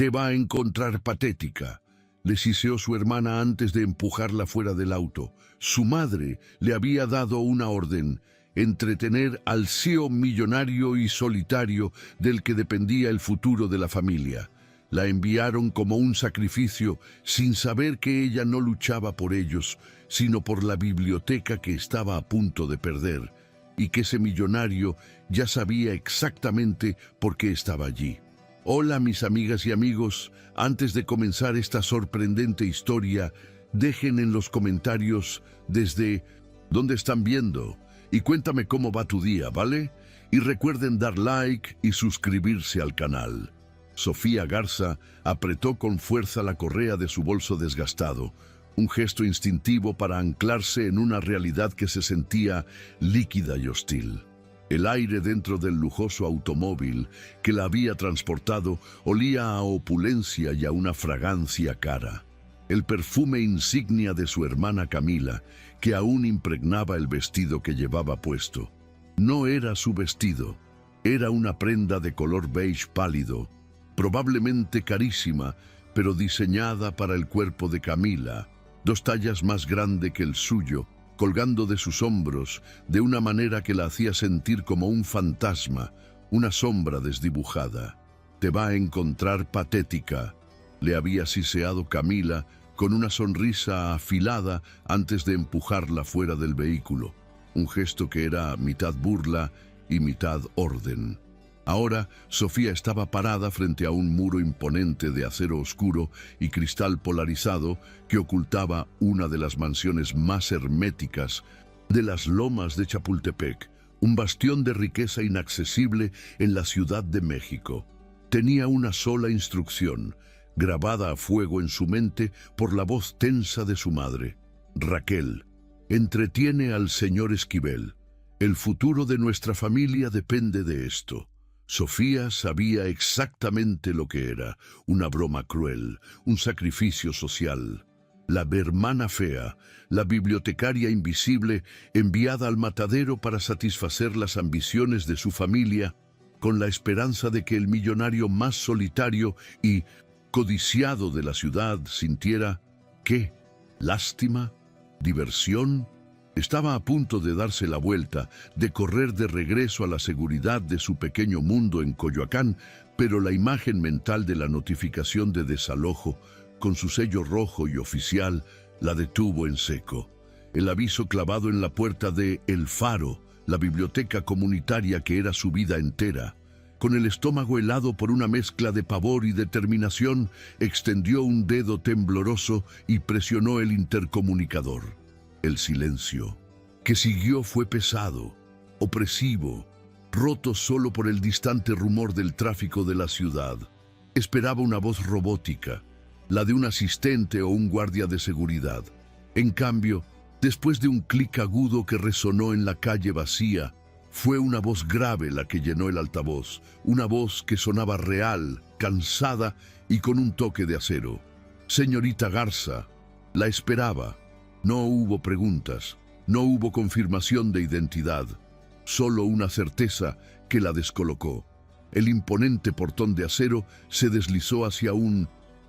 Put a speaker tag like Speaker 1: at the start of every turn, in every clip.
Speaker 1: Te va a encontrar patética, le siseó su hermana antes de empujarla fuera del auto. Su madre le había dado una orden: entretener al CEO millonario y solitario del que dependía el futuro de la familia. La enviaron como un sacrificio sin saber que ella no luchaba por ellos, sino por la biblioteca que estaba a punto de perder, y que ese millonario ya sabía exactamente por qué estaba allí. Hola mis amigas y amigos, antes de comenzar esta sorprendente historia, dejen en los comentarios desde dónde están viendo y cuéntame cómo va tu día, ¿vale? Y recuerden dar like y suscribirse al canal. Sofía Garza apretó con fuerza la correa de su bolso desgastado, un gesto instintivo para anclarse en una realidad que se sentía líquida y hostil. El aire dentro del lujoso automóvil que la había transportado olía a opulencia y a una fragancia cara. El perfume insignia de su hermana Camila, que aún impregnaba el vestido que llevaba puesto. No era su vestido, era una prenda de color beige pálido, probablemente carísima, pero diseñada para el cuerpo de Camila, 2 tallas más grande que el suyo, colgando de sus hombros de una manera que la hacía sentir como un fantasma, una sombra desdibujada. Te va a encontrar patética, le había siseado Camila con una sonrisa afilada antes de empujarla fuera del vehículo, un gesto que era mitad burla y mitad orden. Ahora, Sofía estaba parada frente a un muro imponente de acero oscuro y cristal polarizado que ocultaba una de las mansiones más herméticas de las lomas de Chapultepec, un bastión de riqueza inaccesible en la Ciudad de México. Tenía una sola instrucción, grabada a fuego en su mente por la voz tensa de su madre. Raquel, entretiene al señor Esquivel. El futuro de nuestra familia depende de esto. Sofía sabía exactamente lo que era, una broma cruel, un sacrificio social. La hermana fea, la bibliotecaria invisible, enviada al matadero para satisfacer las ambiciones de su familia, con la esperanza de que el millonario más solitario y codiciado de la ciudad sintiera, ¿qué? ¿Lástima? ¿Diversión? Estaba a punto de darse la vuelta, de correr de regreso a la seguridad de su pequeño mundo en Coyoacán, pero la imagen mental de la notificación de desalojo, con su sello rojo y oficial, la detuvo en seco. El aviso clavado en la puerta de El Faro, la biblioteca comunitaria que era su vida entera. Con el estómago helado por una mezcla de pavor y determinación, extendió un dedo tembloroso y presionó el intercomunicador. El silencio que siguió fue pesado, opresivo, roto solo por el distante rumor del tráfico de la ciudad. Esperaba una voz robótica, la de un asistente o un guardia de seguridad. En cambio, después de un clic agudo que resonó en la calle vacía, fue una voz grave la que llenó el altavoz, una voz que sonaba real, cansada y con un toque de acero. Señorita Garza, la esperaba. No hubo preguntas, no hubo confirmación de identidad, solo una certeza que la descolocó. El imponente portón de acero se deslizó hacia un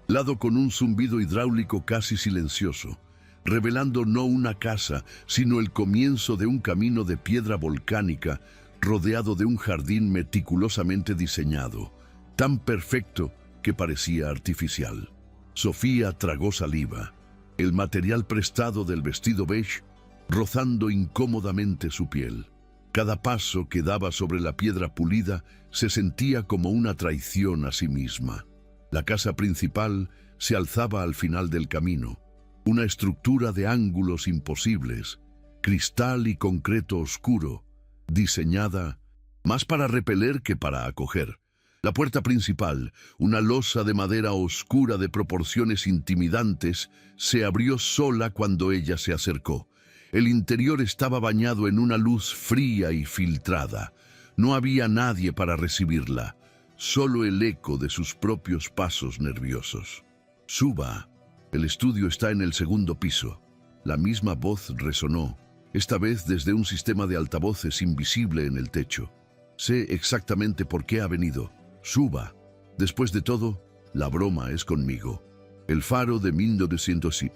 Speaker 1: lado con un zumbido hidráulico casi silencioso, revelando no una casa, sino el comienzo de un camino de piedra volcánica rodeado de un jardín meticulosamente diseñado, tan perfecto que parecía artificial. Sofía tragó saliva. El material prestado del vestido beige, rozando incómodamente su piel. Cada paso que daba sobre la piedra pulida se sentía como una traición a sí misma. La casa principal se alzaba al final del camino, una estructura de ángulos imposibles, cristal y concreto oscuro, diseñada más para repeler que para acoger. La puerta principal, una losa de madera oscura de proporciones intimidantes, se abrió sola cuando ella se acercó. El interior estaba bañado en una luz fría y filtrada. No había nadie para recibirla, solo el eco de sus propios pasos nerviosos. Suba, el estudio está en el 2º piso. La misma voz resonó, esta vez desde un sistema de altavoces invisible en el techo. Sé exactamente por qué ha venido. Suba. Después de todo, La broma es conmigo. El Faro de 1900.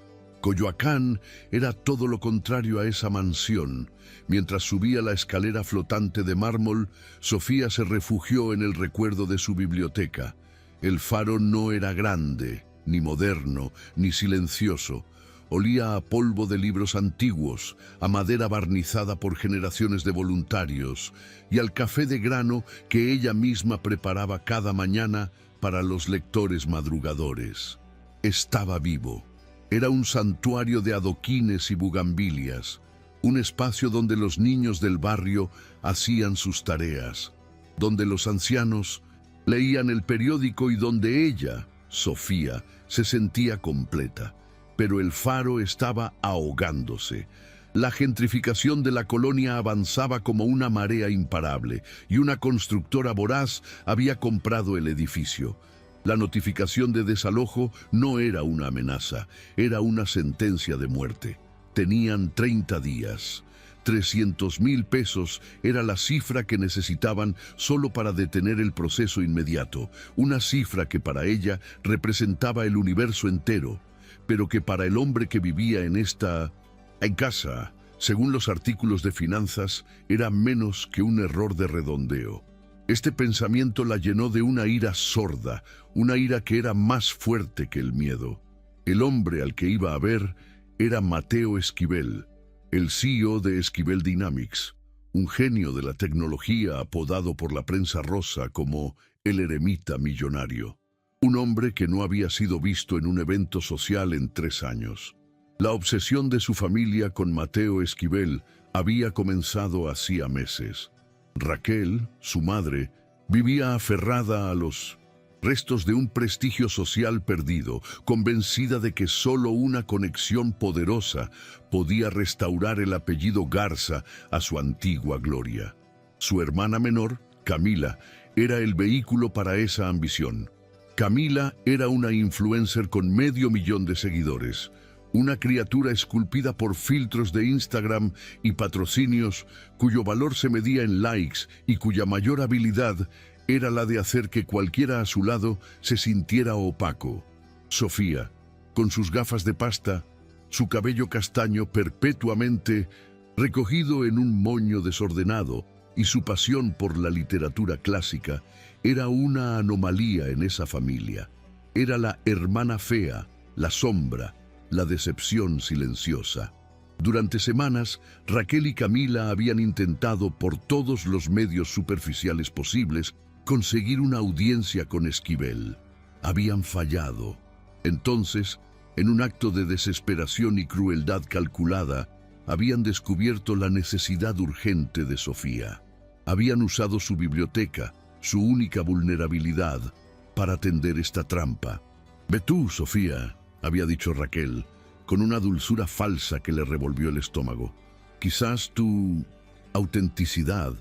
Speaker 1: Coyoacán era todo lo contrario a esa mansión. Mientras subía la escalera flotante de mármol, Sofía se refugió en el recuerdo de su biblioteca. El Faro no era grande, ni moderno, ni silencioso. Olía a polvo de libros antiguos, a madera barnizada por generaciones de voluntarios y al café de grano que ella misma preparaba cada mañana para los lectores madrugadores. Estaba vivo. Era un santuario de adoquines y bugambilias, un espacio donde los niños del barrio hacían sus tareas, donde los ancianos leían el periódico y donde ella, Sofía, se sentía completa. Pero el Faro estaba ahogándose. La gentrificación de la colonia avanzaba como una marea imparable y una constructora voraz había comprado el edificio. La notificación de desalojo no era una amenaza, era una sentencia de muerte. Tenían 30 días. 300,000 pesos era la cifra que necesitaban solo para detener el proceso inmediato, una cifra que para ella representaba el universo entero, pero que para el hombre que vivía en casa, según los artículos de finanzas, era menos que un error de redondeo. Este pensamiento la llenó de una ira sorda, una ira que era más fuerte que el miedo. El hombre al que iba a ver era Mateo Esquivel, el CEO de Esquivel Dynamics, un genio de la tecnología apodado por la prensa rosa como el eremita millonario. Un hombre que no había sido visto en un evento social en 3 años. La obsesión de su familia con Mateo Esquivel había comenzado hacía meses. Raquel, su madre, vivía aferrada a los restos de un prestigio social perdido, convencida de que solo una conexión poderosa podía restaurar el apellido Garza a su antigua gloria. Su hermana menor, Camila, era el vehículo para esa ambición. Camila era una influencer con 500,000 de seguidores, una criatura esculpida por filtros de Instagram y patrocinios cuyo valor se medía en likes y cuya mayor habilidad era la de hacer que cualquiera a su lado se sintiera opaco. Sofía, con sus gafas de pasta, su cabello castaño perpetuamente recogido en un moño desordenado y su pasión por la literatura clásica, era una anomalía en esa familia. Era la hermana fea, la sombra, la decepción silenciosa. Durante semanas, Raquel y Camila habían intentado por todos los medios superficiales posibles conseguir una audiencia con Esquivel. Habían fallado. Entonces, en un acto de desesperación y crueldad calculada, habían descubierto la necesidad urgente de Sofía. Habían usado su biblioteca, su única vulnerabilidad, para tender esta trampa. «Ve tú, Sofía», había dicho Raquel, con una dulzura falsa que le revolvió el estómago. «Quizás tu autenticidad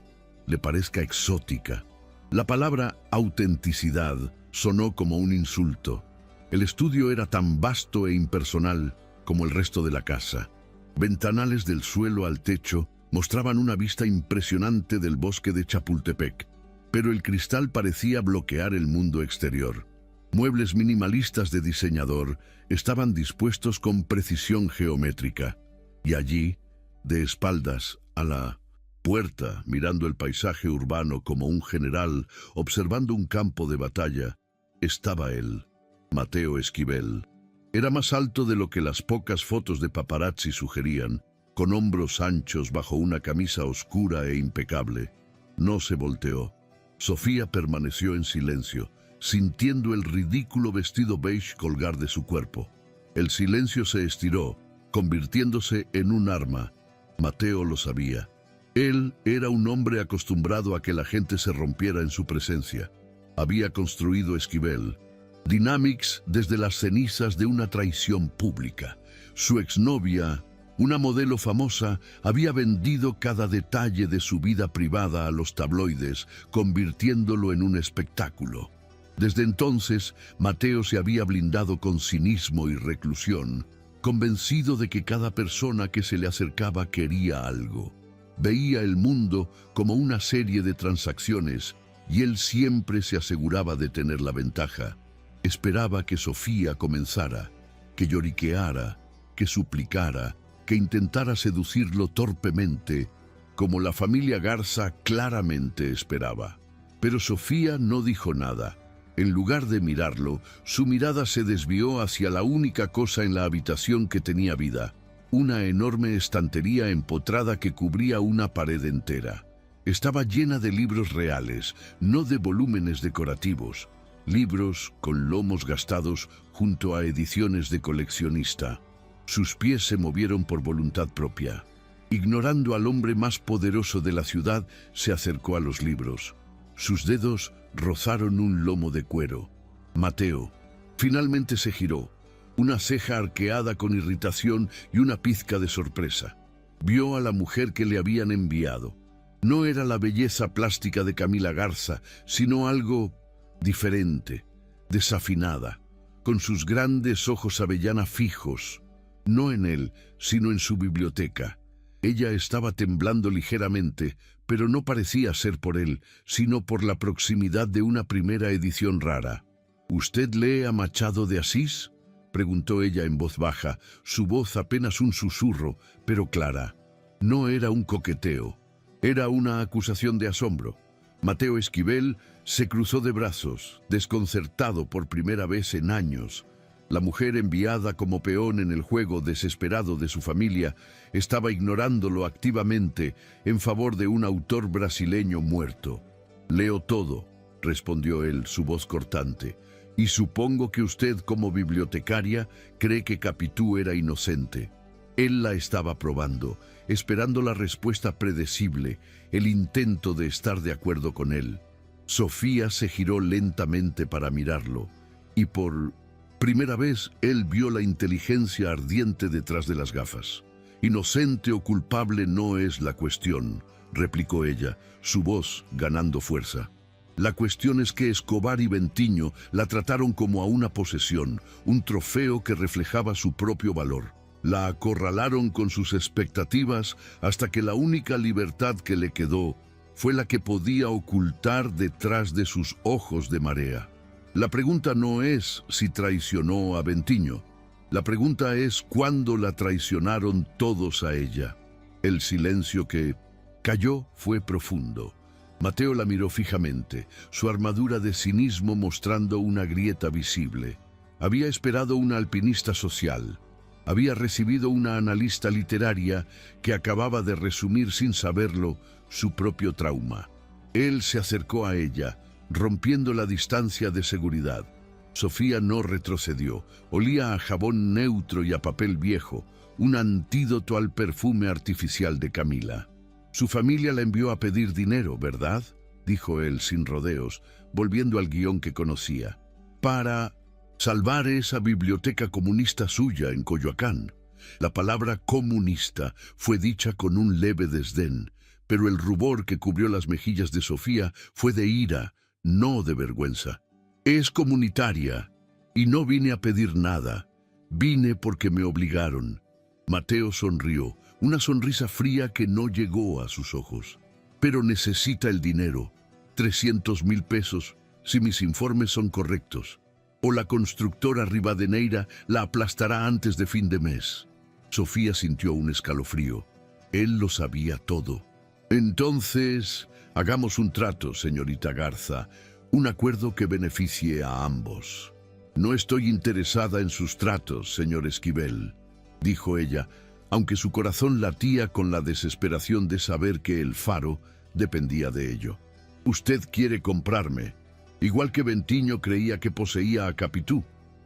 Speaker 1: le parezca exótica». La palabra autenticidad sonó como un insulto. El estudio era tan vasto e impersonal como el resto de la casa. Ventanales del suelo al techo mostraban una vista impresionante del bosque de Chapultepec, pero el cristal parecía bloquear el mundo exterior. Muebles minimalistas de diseñador estaban dispuestos con precisión geométrica, y allí, de espaldas a la puerta, mirando el paisaje urbano como un general observando un campo de batalla, estaba él, Mateo Esquivel. Era más alto de lo que las pocas fotos de paparazzi sugerían, con hombros anchos bajo una camisa oscura e impecable. No se volteó. Sofía permaneció en silencio, sintiendo el ridículo vestido beige colgar de su cuerpo. El silencio se estiró, convirtiéndose en un arma. Mateo lo sabía. Él era un hombre acostumbrado a que la gente se rompiera en su presencia. Había construido Esquivel Dynamics desde las cenizas de una traición pública. Su exnovia, una modelo famosa, había vendido cada detalle de su vida privada a los tabloides, convirtiéndolo en un espectáculo. Desde entonces, Mateo se había blindado con cinismo y reclusión, convencido de que cada persona que se le acercaba quería algo. Veía el mundo como una serie de transacciones y él siempre se aseguraba de tener la ventaja. Esperaba que Sofía comenzara, que lloriqueara, que suplicara, que intentara seducirlo torpemente, como la familia Garza claramente esperaba. Pero Sofía no dijo nada. En lugar de mirarlo, su mirada se desvió hacia la única cosa en la habitación que tenía vida, una enorme estantería empotrada que cubría una pared entera. Estaba llena de libros reales, no de volúmenes decorativos, libros con lomos gastados junto a ediciones de coleccionista. Sus pies se movieron por voluntad propia. Ignorando al hombre más poderoso de la ciudad, se acercó a los libros. Sus dedos rozaron un lomo de cuero. Mateo. Finalmente se giró, una ceja arqueada con irritación y una pizca de sorpresa. Vio a la mujer que le habían enviado. No era la belleza plástica de Camila Garza, sino algo diferente, desafinada, con sus grandes ojos avellana fijos, no en él, sino en su biblioteca. Ella estaba temblando ligeramente, pero no parecía ser por él, sino por la proximidad de una primera edición rara. ¿Usted lee a Machado de Asís?, preguntó ella en voz baja, su voz apenas un susurro, pero clara. No era un coqueteo, era una acusación de asombro. Mateo Esquivel se cruzó de brazos, desconcertado por primera vez en años. La mujer enviada como peón en el juego desesperado de su familia estaba ignorándolo activamente en favor de un autor brasileño muerto. «Leo todo», respondió él, su voz cortante, «y supongo que usted, como bibliotecaria, cree que Capitú era inocente». Él la estaba probando, esperando la respuesta predecible, el intento de estar de acuerdo con él. Sofía se giró lentamente para mirarlo, y por primera vez él vio la inteligencia ardiente detrás de las gafas. «Inocente o culpable no es la cuestión», replicó ella, su voz ganando fuerza. «La cuestión es que Escobar y Bentinho la trataron como a una posesión, un trofeo que reflejaba su propio valor. La acorralaron con sus expectativas hasta que la única libertad que le quedó fue la que podía ocultar detrás de sus ojos de marea. La pregunta no es si traicionó a Bentinho. La pregunta es cuándo la traicionaron todos a ella». El silencio que cayó fue profundo. Mateo la miró fijamente, su armadura de cinismo mostrando una grieta visible. Había esperado una alpinista social. Había recibido una analista literaria que acababa de resumir sin saberlo su propio trauma. Él se acercó a ella, rompiendo la distancia de seguridad. Sofía no retrocedió. Olía a jabón neutro y a papel viejo, un antídoto al perfume artificial de Camila. «Su familia la envió a pedir dinero, ¿verdad?», dijo él sin rodeos, volviendo al guión que conocía. «Para salvar esa biblioteca comunista suya en Coyoacán». La palabra comunista fue dicha con un leve desdén, pero el rubor que cubrió las mejillas de Sofía fue de ira, no de vergüenza. «Es comunitaria, y no vine a pedir nada. Vine porque me obligaron». Mateo sonrió, una sonrisa fría que no llegó a sus ojos. «Pero necesita el dinero, 300,000 pesos, si mis informes son correctos. O la constructora Rivadeneira la aplastará antes de fin de mes». Sofía sintió un escalofrío. Él lo sabía todo. «Entonces, hagamos un trato, señorita Garza, un acuerdo que beneficie a ambos». «No estoy interesada en sus tratos, señor Esquivel», dijo ella, aunque su corazón latía con la desesperación de saber que el faro dependía de ello. «Usted quiere comprarme, igual que Bentinho creía que poseía a Capitú».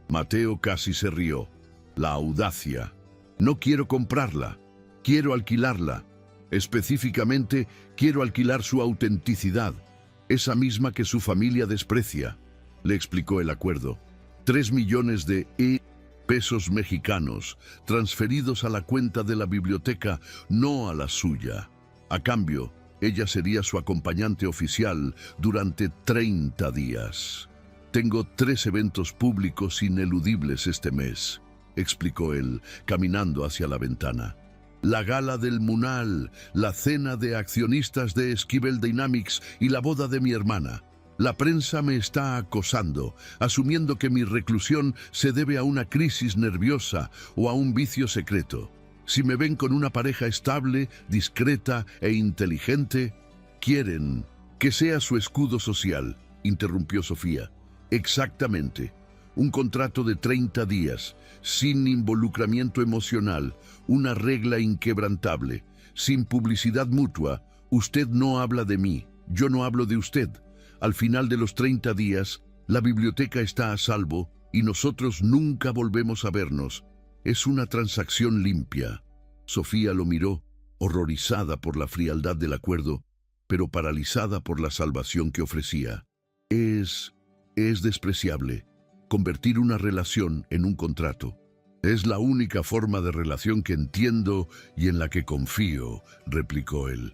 Speaker 1: Mateo casi se rió. La audacia. «No quiero comprarla, quiero alquilarla. Específicamente, quiero alquilar su autenticidad, esa misma que su familia desprecia», le explicó el acuerdo. 3 millones de pesos mexicanos, transferidos a la cuenta de la biblioteca, no a la suya. A cambio, ella sería su acompañante oficial durante 30 días. «Tengo 3 eventos públicos ineludibles este mes», explicó él, caminando hacia la ventana. «La gala del Munal, la cena de accionistas de Esquivel Dynamics y la boda de mi hermana. La prensa me está acosando, asumiendo que mi reclusión se debe a una crisis nerviosa o a un vicio secreto. Si me ven con una pareja estable, discreta e inteligente, quieren que sea su escudo social, interrumpió Sofía. Exactamente. Un contrato de 30 días, sin involucramiento emocional, una regla inquebrantable, sin publicidad mutua. Usted no habla de mí, yo no hablo de usted. Al final de los 30 días, la biblioteca está a salvo y nosotros nunca volvemos a vernos. Es una transacción limpia. Sofía lo miró, horrorizada por la frialdad del acuerdo, pero paralizada por la salvación que ofrecía. Es despreciable convertir una relación en un contrato. Es la única forma de relación que entiendo y en la que confío, replicó él.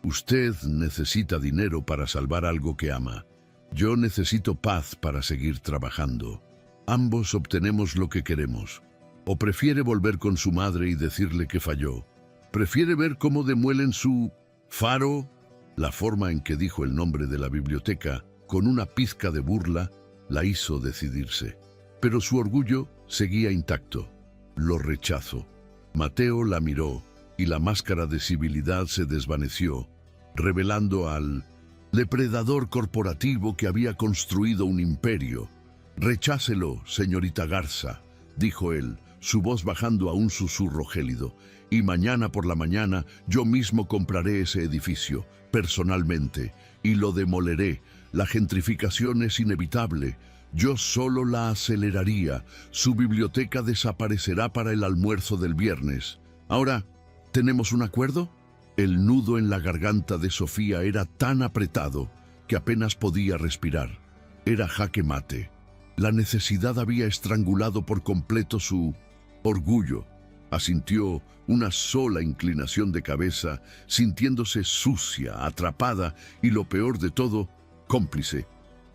Speaker 1: Usted necesita dinero para salvar algo que ama. Yo necesito paz para seguir trabajando. Ambos obtenemos lo que queremos. ¿O prefiere volver con su madre y decirle que falló? ¿Prefiere ver cómo demuelen su faro? La forma en que dijo el nombre de la biblioteca, con una pizca de burla, la hizo decidirse. Pero su orgullo seguía intacto. Lo rechazó. Mateo la miró y la máscara de civilidad se desvaneció, revelando al depredador corporativo que había construido un imperio. «Rechácelo, señorita Garza», dijo él, su voz bajando a un susurro gélido, «y mañana por la mañana yo mismo compraré ese edificio, personalmente, y lo demoleré. La gentrificación es inevitable. Yo solo la aceleraría. Su biblioteca desaparecerá para el almuerzo del viernes. Ahora, ¿tenemos un acuerdo?» El nudo en la garganta de Sofía era tan apretado que apenas podía respirar. Era jaque mate. La necesidad había estrangulado por completo su orgullo. Asintió una sola inclinación de cabeza, sintiéndose sucia, atrapada y, lo peor de todo, cómplice.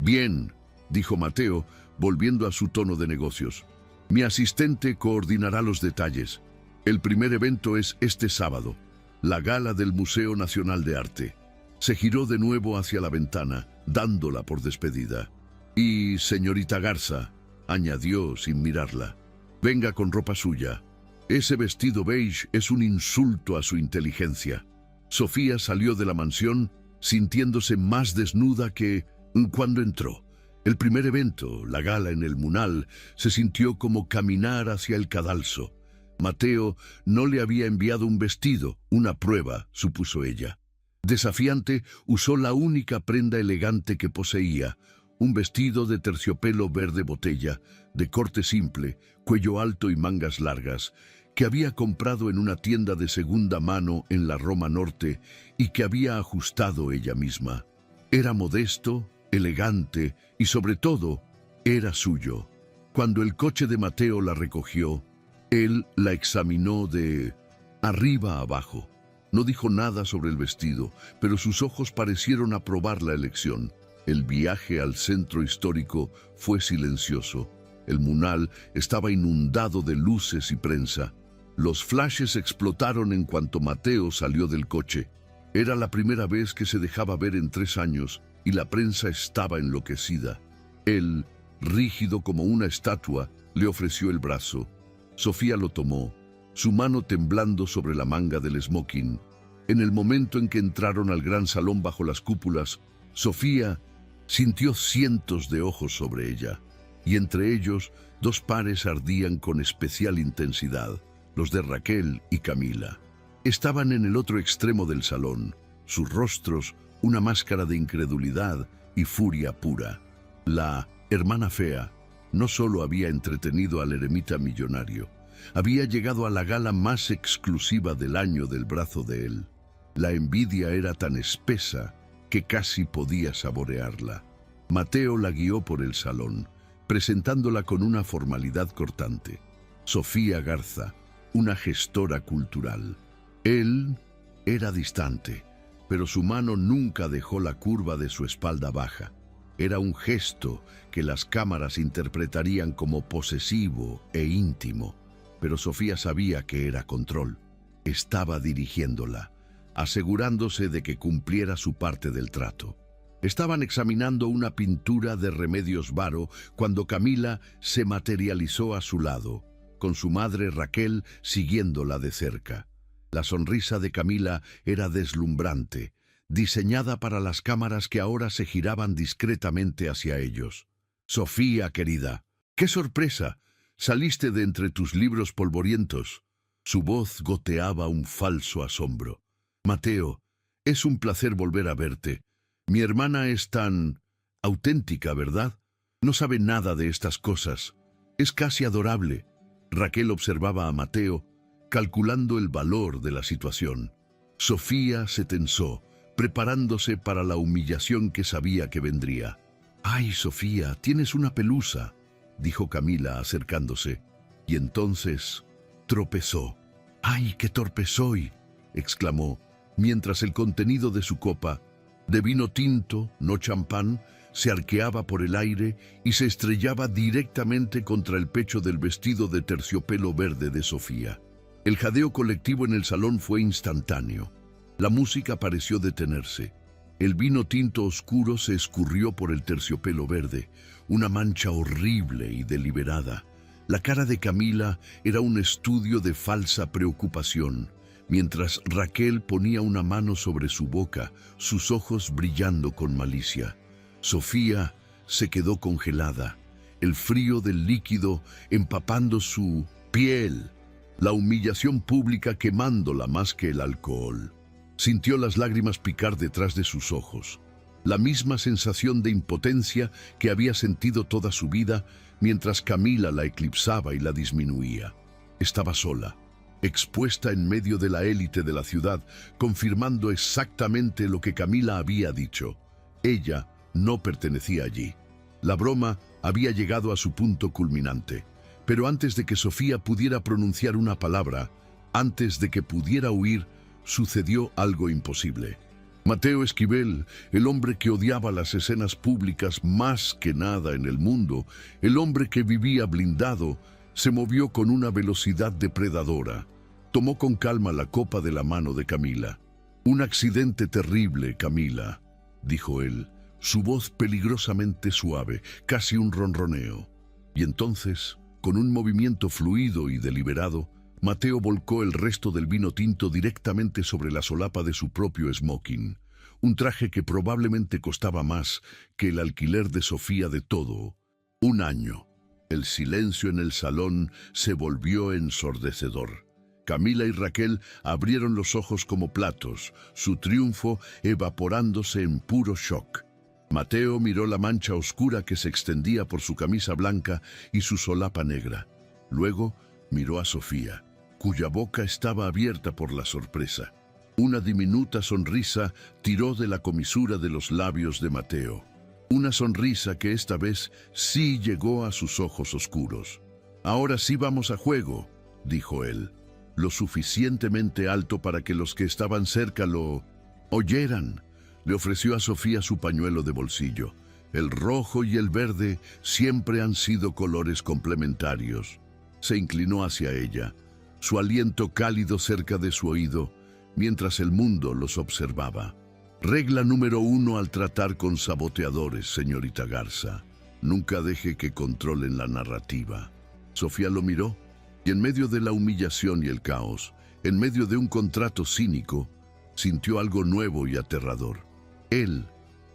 Speaker 1: «Bien», dijo Mateo, volviendo a su tono de negocios. «Mi asistente coordinará los detalles. El primer evento es este sábado, la gala del Museo Nacional de Arte». Se giró de nuevo hacia la ventana, dándola por despedida. «Y, señorita Garza», añadió sin mirarla, «venga con ropa suya. Ese vestido beige es un insulto a su inteligencia». Sofía salió de la mansión sintiéndose más desnuda que cuando entró. El primer evento, la gala en el Munal, se sintió como caminar hacia el cadalso. Mateo no le había enviado un vestido, una prueba, supuso ella. Desafiante, usó la única prenda elegante que poseía, un vestido de terciopelo verde botella, de corte simple, cuello alto y mangas largas, que había comprado en una tienda de segunda mano en la Roma Norte y que había ajustado ella misma. Era modesto, elegante y, sobre todo, era suyo. Cuando el coche de Mateo la recogió, él la examinó de arriba a abajo. No dijo nada sobre el vestido, pero sus ojos parecieron aprobar la elección. El viaje al centro histórico fue silencioso. El Munal estaba inundado de luces y prensa. Los flashes explotaron en cuanto Mateo salió del coche. Era la primera vez que se dejaba ver en 3 años y la prensa estaba enloquecida. Él, rígido como una estatua, le ofreció el brazo. Sofía lo tomó, su mano temblando sobre la manga del smoking. En el momento en que entraron al gran salón bajo las cúpulas, Sofía sintió cientos de ojos sobre ella, y entre ellos 2 pares ardían con especial intensidad, los de Raquel y Camila. Estaban en el otro extremo del salón, sus rostros una máscara de incredulidad y furia pura. La hermana fea no solo había entretenido al eremita millonario, había llegado a la gala más exclusiva del año del brazo de él. La envidia era tan espesa que casi podía saborearla. Mateo la guió por el salón, presentándola con una formalidad cortante. Sofía Garza, una gestora cultural. Él era distante, pero su mano nunca dejó la curva de su espalda baja. Era un gesto que las cámaras interpretarían como posesivo e íntimo, pero Sofía sabía que era control. Estaba dirigiéndola, asegurándose de que cumpliera su parte del trato. Estaban examinando una pintura de Remedios Varo cuando Camila se materializó a su lado, con su madre Raquel siguiéndola de cerca. La sonrisa de Camila era deslumbrante, diseñada para las cámaras que ahora se giraban discretamente hacia ellos. «Sofía, querida, qué sorpresa. Saliste de entre tus libros polvorientos». Su voz goteaba un falso asombro. «Mateo, es un placer volver a verte. Mi hermana es tan auténtica, ¿verdad? No sabe nada de estas cosas. Es casi adorable». Raquel observaba a Mateo, calculando el valor de la situación. Sofía se tensó, preparándose para la humillación que sabía que vendría. «Ay, Sofía, tienes una pelusa», dijo Camila acercándose. Y entonces tropezó. «¡Ay, qué torpe soy!», exclamó, mientras el contenido de su copa, de vino tinto, no champán, se arqueaba por el aire y se estrellaba directamente contra el pecho del vestido de terciopelo verde de Sofía. El jadeo colectivo en el salón fue instantáneo. La música pareció detenerse. El vino tinto oscuro se escurrió por el terciopelo verde, una mancha horrible y deliberada. La cara de Camila era un estudio de falsa preocupación, mientras Raquel ponía una mano sobre su boca, sus ojos brillando con malicia. Sofía se quedó congelada, el frío del líquido empapando su piel, la humillación pública quemándola más que el alcohol. Sintió las lágrimas picar detrás de sus ojos, la misma sensación de impotencia que había sentido toda su vida mientras Camila la eclipsaba y la disminuía. Estaba sola, expuesta en medio de la élite de la ciudad, confirmando exactamente lo que Camila había dicho. Ella no pertenecía allí. La broma había llegado a su punto culminante, pero antes de que Sofía pudiera pronunciar una palabra, antes de que pudiera huir, sucedió algo imposible. Mateo Esquivel, el hombre que odiaba las escenas públicas más que nada en el mundo, el hombre que vivía blindado, se movió con una velocidad depredadora. Tomó con calma la copa de la mano de Camila. «Un accidente terrible, Camila», dijo él, su voz peligrosamente suave, casi un ronroneo. Y entonces, con un movimiento fluido y deliberado, Mateo volcó el resto del vino tinto directamente sobre la solapa de su propio smoking, un traje que probablemente costaba más que el alquiler de Sofía de todo un año. El silencio en el salón se volvió ensordecedor. Camila y Raquel abrieron los ojos como platos, su triunfo evaporándose en puro shock. Mateo miró la mancha oscura que se extendía por su camisa blanca y su solapa negra. Luego miró a Sofía, cuya boca estaba abierta por la sorpresa. Una diminuta sonrisa tiró de la comisura de los labios de Mateo. Una sonrisa que esta vez sí llegó a sus ojos oscuros. «Ahora sí vamos a juego», dijo él, lo suficientemente alto para que los que estaban cerca lo oyeran. Le ofreció a Sofía su pañuelo de bolsillo. El rojo y el verde siempre han sido colores complementarios. Se inclinó hacia ella, su aliento cálido cerca de su oído, mientras el mundo los observaba. «Regla número 1 al tratar con saboteadores, señorita Garza. Nunca deje que controlen la narrativa». Sofía lo miró, y en medio de la humillación y el caos, en medio de un contrato cínico, sintió algo nuevo y aterrador. Él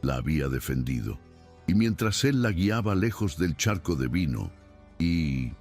Speaker 1: la había defendido, y mientras él la guiaba lejos del charco de vino y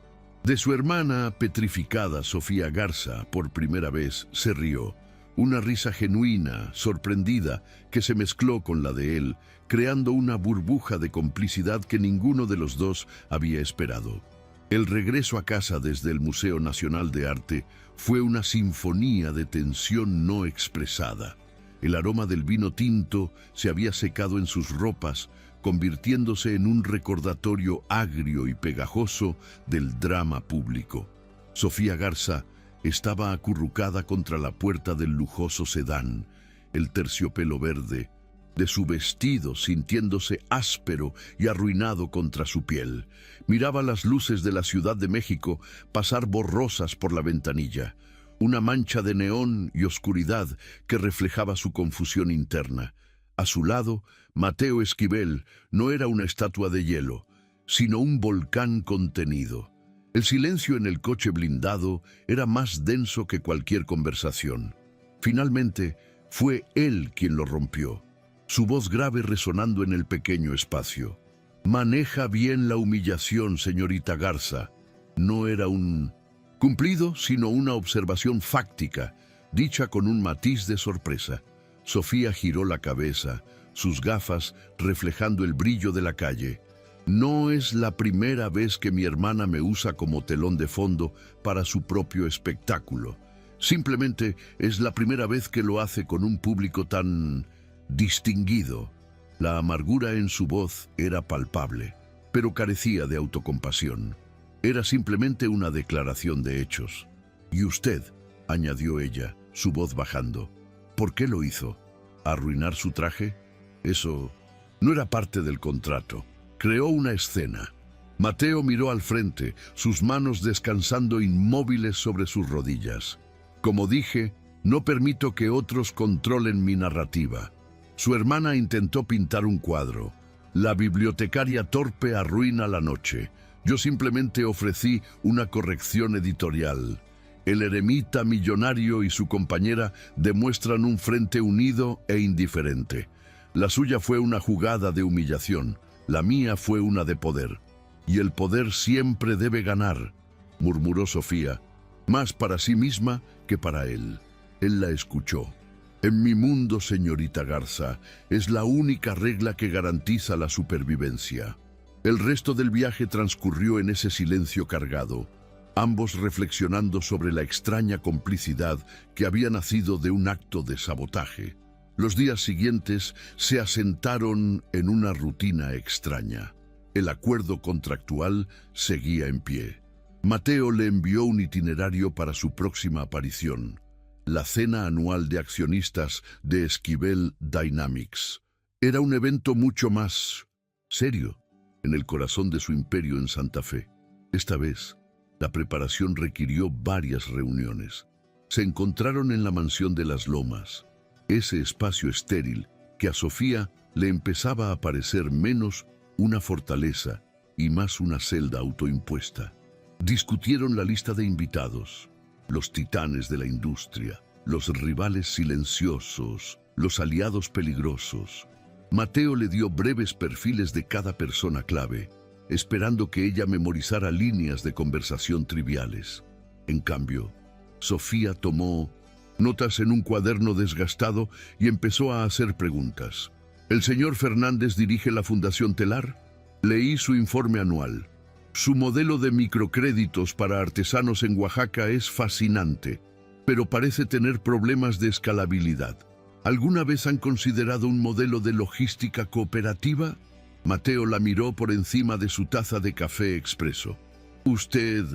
Speaker 1: de su hermana petrificada Sofía Garza, por primera vez se rió. Una risa genuina, sorprendida, que se mezcló con la de él, creando una burbuja de complicidad que ninguno de los dos había esperado. El regreso a casa desde el Museo Nacional de Arte fue una sinfonía de tensión no expresada. El aroma del vino tinto se había secado en sus ropas, convirtiéndose en un recordatorio agrio y pegajoso del drama público. Sofía Garza estaba acurrucada contra la puerta del lujoso sedán, el terciopelo verde de su vestido sintiéndose áspero y arruinado contra su piel. Miraba las luces de la Ciudad de México pasar borrosas por la ventanilla, una mancha de neón y oscuridad que reflejaba su confusión interna. A su lado, Mateo Esquivel no era una estatua de hielo, sino un volcán contenido. El silencio en el coche blindado era más denso que cualquier conversación. Finalmente, fue él quien lo rompió, su voz grave resonando en el pequeño espacio. «Maneja bien la humillación, señorita Garza». No era un cumplido, sino una observación fáctica, dicha con un matiz de sorpresa. Sofía giró la cabeza, sus gafas reflejando el brillo de la calle. «No es la primera vez que mi hermana me usa como telón de fondo para su propio espectáculo. Simplemente es la primera vez que lo hace con un público tan distinguido». La amargura en su voz era palpable, pero carecía de autocompasión. Era simplemente una declaración de hechos. «Y usted», añadió ella, su voz bajando, «¿por qué lo hizo? ¿Arruinar su traje? Eso no era parte del contrato». Creó una escena. Mateo miró al frente, sus manos descansando inmóviles sobre sus rodillas. «Como dije, no permito que otros controlen mi narrativa». Su hermana intentó pintar un cuadro. «La bibliotecaria torpe arruina la noche. Yo simplemente ofrecí una corrección editorial». El eremita millonario y su compañera demuestran un frente unido e indiferente. La suya fue una jugada de humillación, la mía fue una de poder. «Y el poder siempre debe ganar», murmuró Sofía, más para sí misma que para él. Él la escuchó. «En mi mundo, señorita Garza, es la única regla que garantiza la supervivencia». El resto del viaje transcurrió en ese silencio cargado, ambos reflexionando sobre la extraña complicidad que había nacido de un acto de sabotaje. Los días siguientes se asentaron en una rutina extraña. El acuerdo contractual seguía en pie. Mateo le envió un itinerario para su próxima aparición, la cena anual de accionistas de Esquivel Dynamics. Era un evento mucho más serio, en el corazón de su imperio en Santa Fe. Esta vez, la preparación requirió varias reuniones. Se encontraron en la mansión de las Lomas, ese espacio estéril que a Sofía le empezaba a parecer menos una fortaleza y más una celda autoimpuesta. Discutieron la lista de invitados, los titanes de la industria, los rivales silenciosos, los aliados peligrosos. Mateo le dio breves perfiles de cada persona clave, esperando que ella memorizara líneas de conversación triviales. En cambio, Sofía tomó notas en un cuaderno desgastado y empezó a hacer preguntas. «¿El señor Fernández dirige la Fundación Telar?» Leí su informe anual. «Su modelo de microcréditos para artesanos en Oaxaca es fascinante, pero parece tener problemas de escalabilidad. ¿Alguna vez han considerado un modelo de logística cooperativa?» Mateo la miró por encima de su taza de café expreso. «¿Usted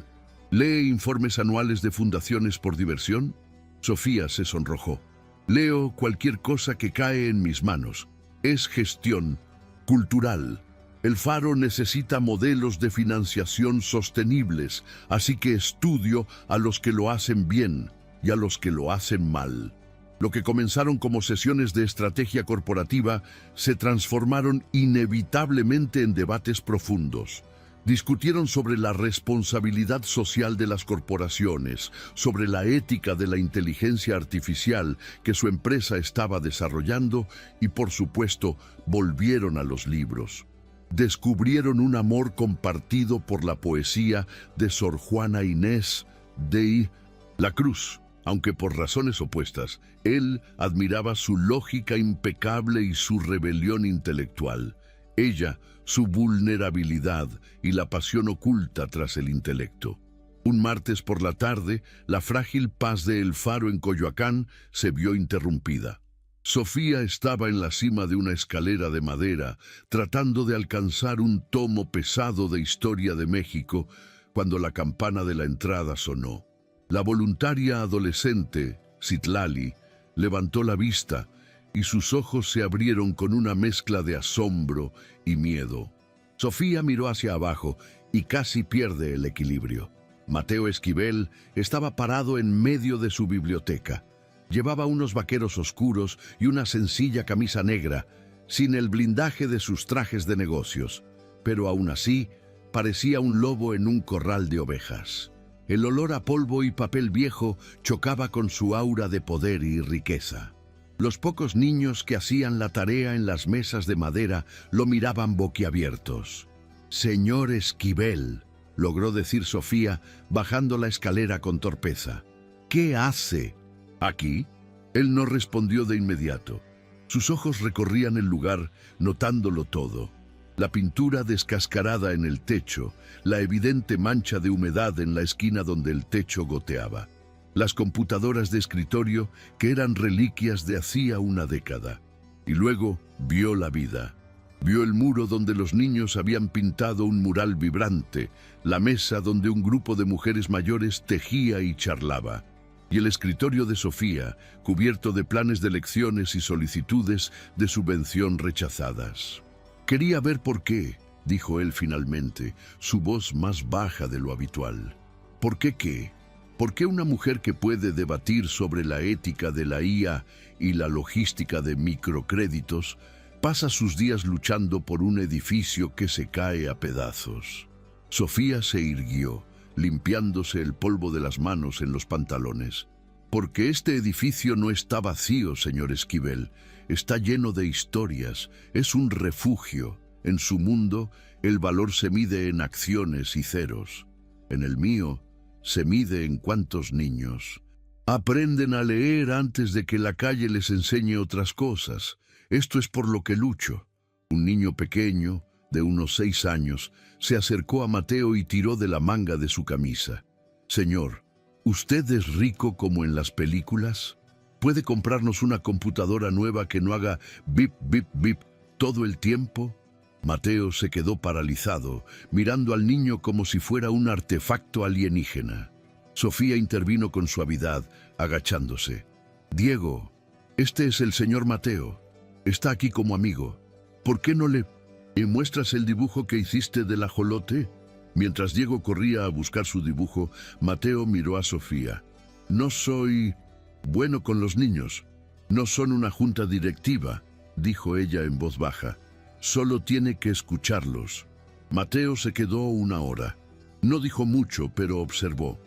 Speaker 1: lee informes anuales de fundaciones por diversión?» Sofía se sonrojó. «Leo cualquier cosa que cae en mis manos. Es gestión cultural. El Faro necesita modelos de financiación sostenibles, así que estudio a los que lo hacen bien y a los que lo hacen mal». Lo que comenzaron como sesiones de estrategia corporativa se transformaron inevitablemente en debates profundos. Discutieron sobre la responsabilidad social de las corporaciones, sobre la ética de la inteligencia artificial que su empresa estaba desarrollando y, por supuesto, volvieron a los libros. Descubrieron un amor compartido por la poesía de Sor Juana Inés de la Cruz. Aunque por razones opuestas, él admiraba su lógica impecable y su rebelión intelectual. Ella, su vulnerabilidad y la pasión oculta tras el intelecto. Un martes por la tarde, la frágil paz de El Faro en Coyoacán se vio interrumpida. Sofía estaba en la cima de una escalera de madera, tratando de alcanzar un tomo pesado de Historia de México, cuando la campana de la entrada sonó. La voluntaria adolescente, Citlali, levantó la vista y sus ojos se abrieron con una mezcla de asombro y miedo. Sofía miró hacia abajo y casi pierde el equilibrio. Mateo Esquivel estaba parado en medio de su biblioteca. Llevaba unos vaqueros oscuros y una sencilla camisa negra, sin el blindaje de sus trajes de negocios, pero aún así parecía un lobo en un corral de ovejas. El olor a polvo y papel viejo chocaba con su aura de poder y riqueza. Los pocos niños que hacían la tarea en las mesas de madera lo miraban boquiabiertos. «Señor Esquivel», logró decir Sofía, bajando la escalera con torpeza. «¿Qué hace aquí?» Él no respondió de inmediato. Sus ojos recorrían el lugar, notándolo todo. La pintura descascarada en el techo, la evidente mancha de humedad en la esquina donde el techo goteaba. Las computadoras de escritorio que eran reliquias de hacía una década. Y luego vio la vida. Vio el muro donde los niños habían pintado un mural vibrante, la mesa donde un grupo de mujeres mayores tejía y charlaba, y el escritorio de Sofía, cubierto de planes de lecciones y solicitudes de subvención rechazadas. «Quería ver por qué», dijo él finalmente, su voz más baja de lo habitual. «¿Por qué qué? ¿Por qué una mujer que puede debatir sobre la ética de la IA y la logística de microcréditos pasa sus días luchando por un edificio que se cae a pedazos?» Sofía se irguió, limpiándose el polvo de las manos en los pantalones. «Porque este edificio no está vacío, señor Esquivel. Está lleno de historias, es un refugio. En su mundo, el valor se mide en acciones y ceros. En el mío, se mide en cuántos niños aprenden a leer antes de que la calle les enseñe otras cosas. Esto es por lo que lucho». Un niño pequeño, de unos 6 años, se acercó a Mateo y tiró de la manga de su camisa. «Señor, ¿usted es rico como en las películas? ¿Puede comprarnos una computadora nueva que no haga bip, bip, bip todo el tiempo?» Mateo se quedó paralizado, mirando al niño como si fuera un artefacto alienígena. Sofía intervino con suavidad, agachándose. «Diego, este es el señor Mateo. Está aquí como amigo. ¿Por qué no le muestras el dibujo que hiciste del ajolote?» Mientras Diego corría a buscar su dibujo, Mateo miró a Sofía. «No soy bueno con los niños. No son una junta directiva», dijo ella en voz baja. «Solo tiene que escucharlos». Mateo se quedó 1 hora. No dijo mucho, pero observó.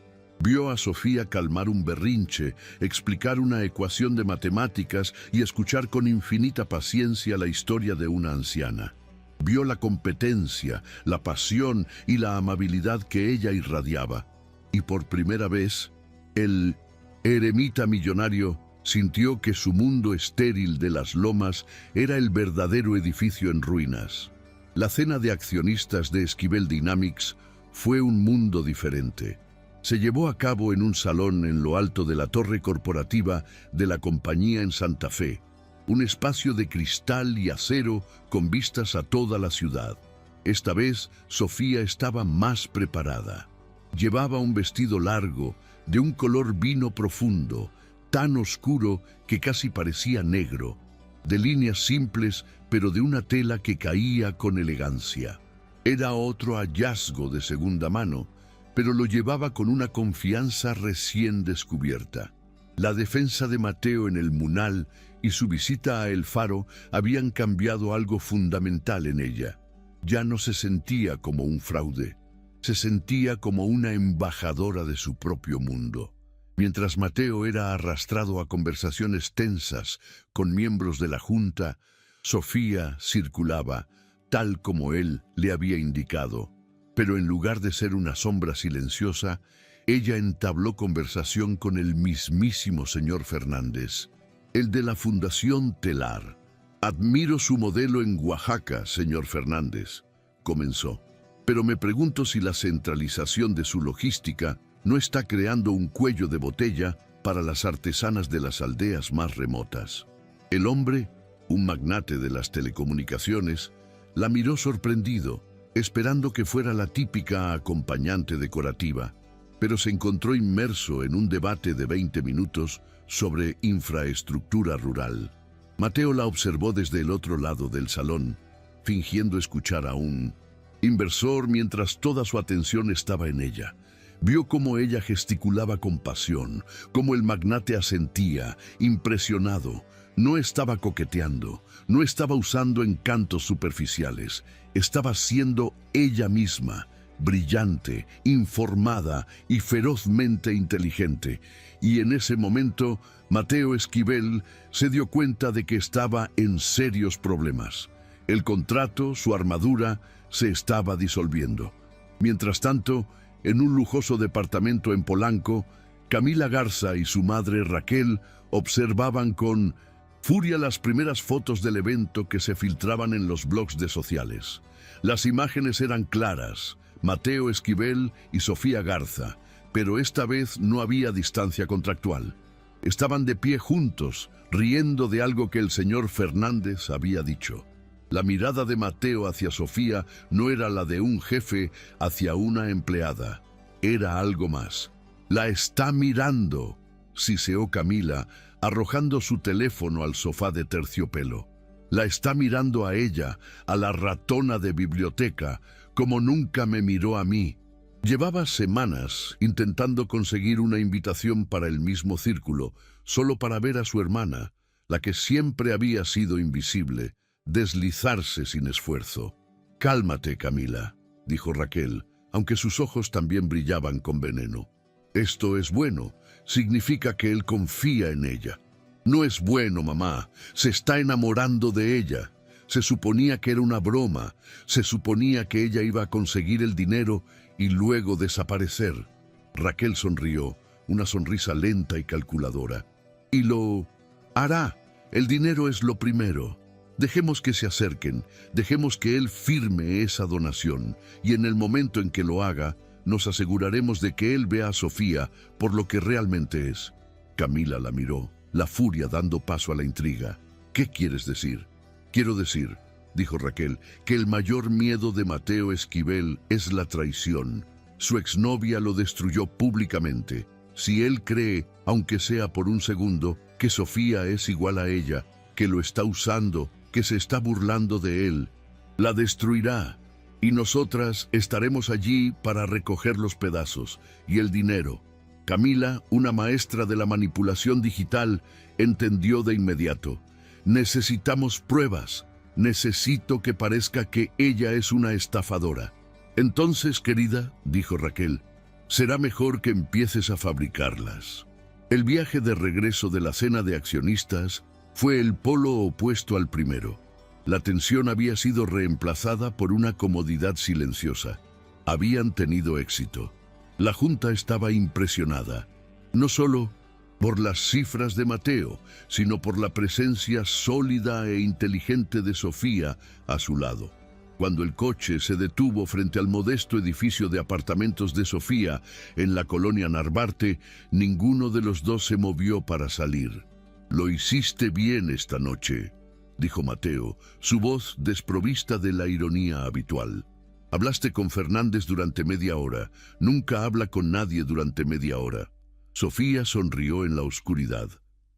Speaker 1: Vio a Sofía calmar un berrinche, explicar una ecuación de matemáticas y escuchar con infinita paciencia la historia de una anciana. Vio la competencia, la pasión y la amabilidad que ella irradiaba. Y por primera vez, el eremita millonario sintió que su mundo estéril de las lomas era el verdadero edificio en ruinas. La cena de accionistas de Esquivel Dynamics fue un mundo diferente. Se llevó a cabo en un salón en lo alto de la torre corporativa de la compañía en Santa Fe, un espacio de cristal y acero con vistas a toda la ciudad. Esta vez, Sofía estaba más preparada. Llevaba un vestido largo, de un color vino profundo, tan oscuro que casi parecía negro, de líneas simples, pero de una tela que caía con elegancia. Era otro hallazgo de segunda mano, pero lo llevaba con una confianza recién descubierta. La defensa de Mateo en el Munal y su visita a El Faro habían cambiado algo fundamental en ella. Ya no se sentía como un fraude, se sentía como una embajadora de su propio mundo. Mientras Mateo era arrastrado a conversaciones tensas con miembros de la Junta, Sofía circulaba, tal como él le había indicado. Pero en lugar de ser una sombra silenciosa, ella entabló conversación con el mismísimo señor Fernández, el de la Fundación Telar. «Admiro su modelo en Oaxaca, señor Fernández», comenzó. «Pero me pregunto si la centralización de su logística no está creando un cuello de botella para las artesanas de las aldeas más remotas». El hombre, un magnate de las telecomunicaciones, la miró sorprendido, esperando que fuera la típica acompañante decorativa, pero se encontró inmerso en un debate de 20 minutos sobre infraestructura rural. Mateo la observó desde el otro lado del salón, fingiendo escuchar a un inversor mientras toda su atención estaba en ella. Vio cómo ella gesticulaba con pasión, cómo el magnate asentía, impresionado. No estaba coqueteando, no estaba usando encantos superficiales, estaba siendo ella misma, brillante, informada y ferozmente inteligente. Y en ese momento, Mateo Esquivel se dio cuenta de que estaba en serios problemas. El contrato, su armadura, se estaba disolviendo. Mientras tanto, en un lujoso departamento en Polanco, Camila Garza y su madre Raquel observaban con furia las primeras fotos del evento que se filtraban en los blogs de sociales. Las imágenes eran claras, Mateo Esquivel y Sofía Garza, pero esta vez no había distancia contractual. Estaban de pie juntos, riendo de algo que el señor Fernández había dicho. La mirada de Mateo hacia Sofía no era la de un jefe hacia una empleada, era algo más. «La está mirando», siseó Camila, arrojando su teléfono al sofá de terciopelo. «La está mirando a ella, a la ratona de biblioteca, como nunca me miró a mí». Llevaba semanas intentando conseguir una invitación para el mismo círculo, solo para ver a su hermana, la que siempre había sido invisible, deslizarse sin esfuerzo. «Cálmate, Camila», dijo Raquel, aunque sus ojos también brillaban con veneno. «Esto es bueno, significa que él confía en ella». «No es bueno, mamá, se está enamorando de ella. Se suponía que era una broma, se suponía que ella iba a conseguir el dinero y luego desaparecer». Raquel sonrió, una sonrisa lenta y calculadora. «Y lo hará, el dinero es lo primero. Dejemos que se acerquen, dejemos que él firme esa donación, y en el momento en que lo haga, nos aseguraremos de que él vea a Sofía por lo que realmente es». Camila la miró, la furia dando paso a la intriga. «¿Qué quieres decir?» «Quiero decir», dijo Raquel, «que el mayor miedo de Mateo Esquivel es la traición. Su exnovia lo destruyó públicamente. Si él cree, aunque sea por un segundo, que Sofía es igual a ella, que lo está usando, que se está burlando de él, la destruirá. Y nosotras estaremos allí para recoger los pedazos y el dinero». Camila, una maestra de la manipulación digital, entendió de inmediato. «Necesitamos pruebas. Necesito que parezca que ella es una estafadora». «Entonces, querida», dijo Raquel, «será mejor que empieces a fabricarlas». El viaje de regreso de la cena de accionistas fue el polo opuesto al primero. La tensión había sido reemplazada por una comodidad silenciosa. Habían tenido éxito. La junta estaba impresionada, no solo por las cifras de Mateo, sino por la presencia sólida e inteligente de Sofía a su lado. Cuando el coche se detuvo frente al modesto edificio de apartamentos de Sofía en la colonia Narvarte, ninguno de los dos se movió para salir. «Lo hiciste bien esta noche», dijo Mateo, su voz desprovista de la ironía habitual. «Hablaste con Fernández durante media hora. Nunca habla con nadie durante media hora». Sofía sonrió en la oscuridad.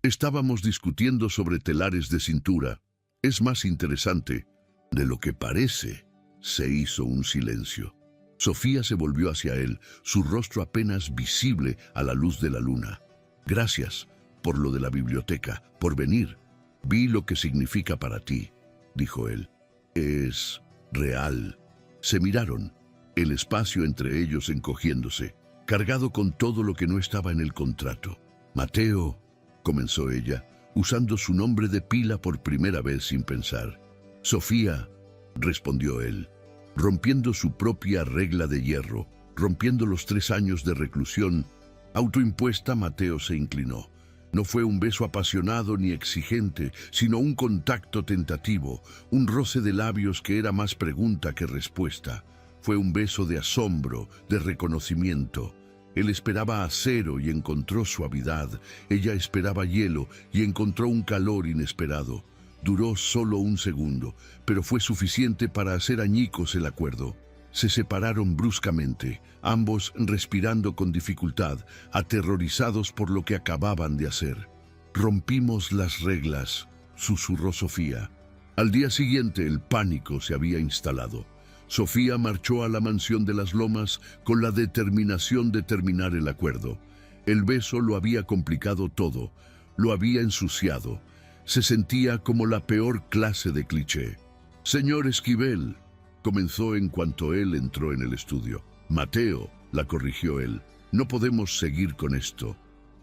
Speaker 1: «Estábamos discutiendo sobre telares de cintura. Es más interesante de lo que parece». Se hizo un silencio. Sofía se volvió hacia él, su rostro apenas visible a la luz de la luna. «Gracias por lo de la biblioteca, por venir. Vi lo que significa para ti», dijo él. «Es real». Se miraron, el espacio entre ellos encogiéndose, cargado con todo lo que no estaba en el contrato. «Mateo», comenzó ella, usando su nombre de pila por primera vez sin pensar. «Sofía», respondió él, rompiendo su propia regla de hierro, rompiendo los 3 años de reclusión autoimpuesta. Mateo se inclinó. No fue un beso apasionado ni exigente, sino un contacto tentativo, un roce de labios que era más pregunta que respuesta. Fue un beso de asombro, de reconocimiento. Él esperaba acero y encontró suavidad. Ella esperaba hielo y encontró un calor inesperado. Duró solo un segundo, pero fue suficiente para hacer añicos el acuerdo. Se separaron bruscamente, ambos respirando con dificultad, aterrorizados por lo que acababan de hacer. «Rompimos las reglas», susurró Sofía. Al día siguiente el pánico se había instalado. Sofía marchó a la mansión de las Lomas con la determinación de terminar el acuerdo. El beso lo había complicado todo, lo había ensuciado. Se sentía como la peor clase de cliché. «Señor Esquivel», comenzó en cuanto él entró en el estudio. «Mateo», la corrigió él, «no podemos seguir con esto.